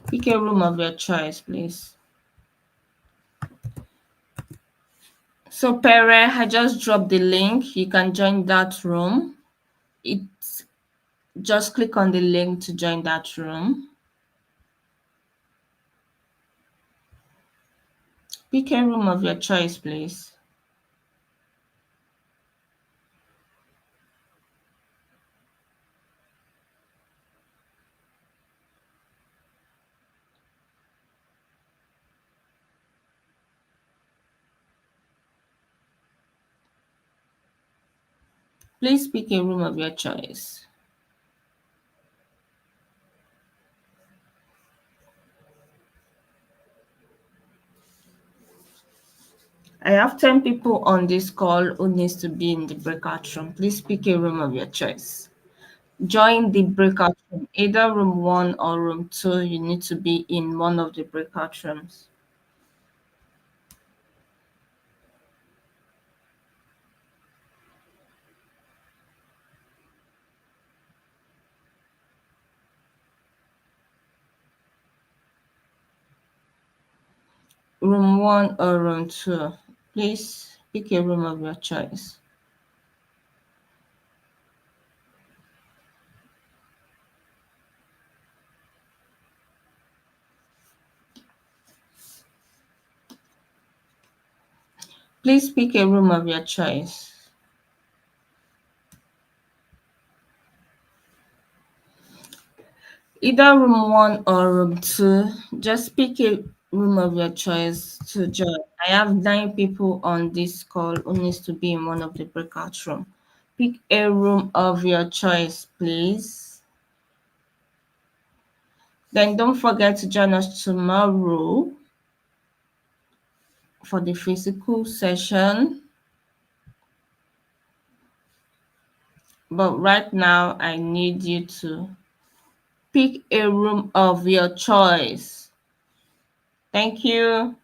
Pick a room of your choice, please. So Pere, I just dropped the link. You can join that room. Just click on the link to join that room. Pick a room of your choice, please. Please pick a room of your choice. I have 10 people on this call who needs to be in the breakout room. Please pick a room of your choice. Join the breakout room, either room 1 or room 2. You need to be in one of the breakout rooms. Room 1 or room 2. Please pick a room of your choice. Please pick a room of your choice. Either room 1 or room 2. Just pick a room of your choice to join. I have 9 people on this call who needs to be in one of the breakout room. Pick a room of your choice, please. Then don't forget to join us tomorrow for the physical session. But right now, I need you to pick a room of your choice. Thank you.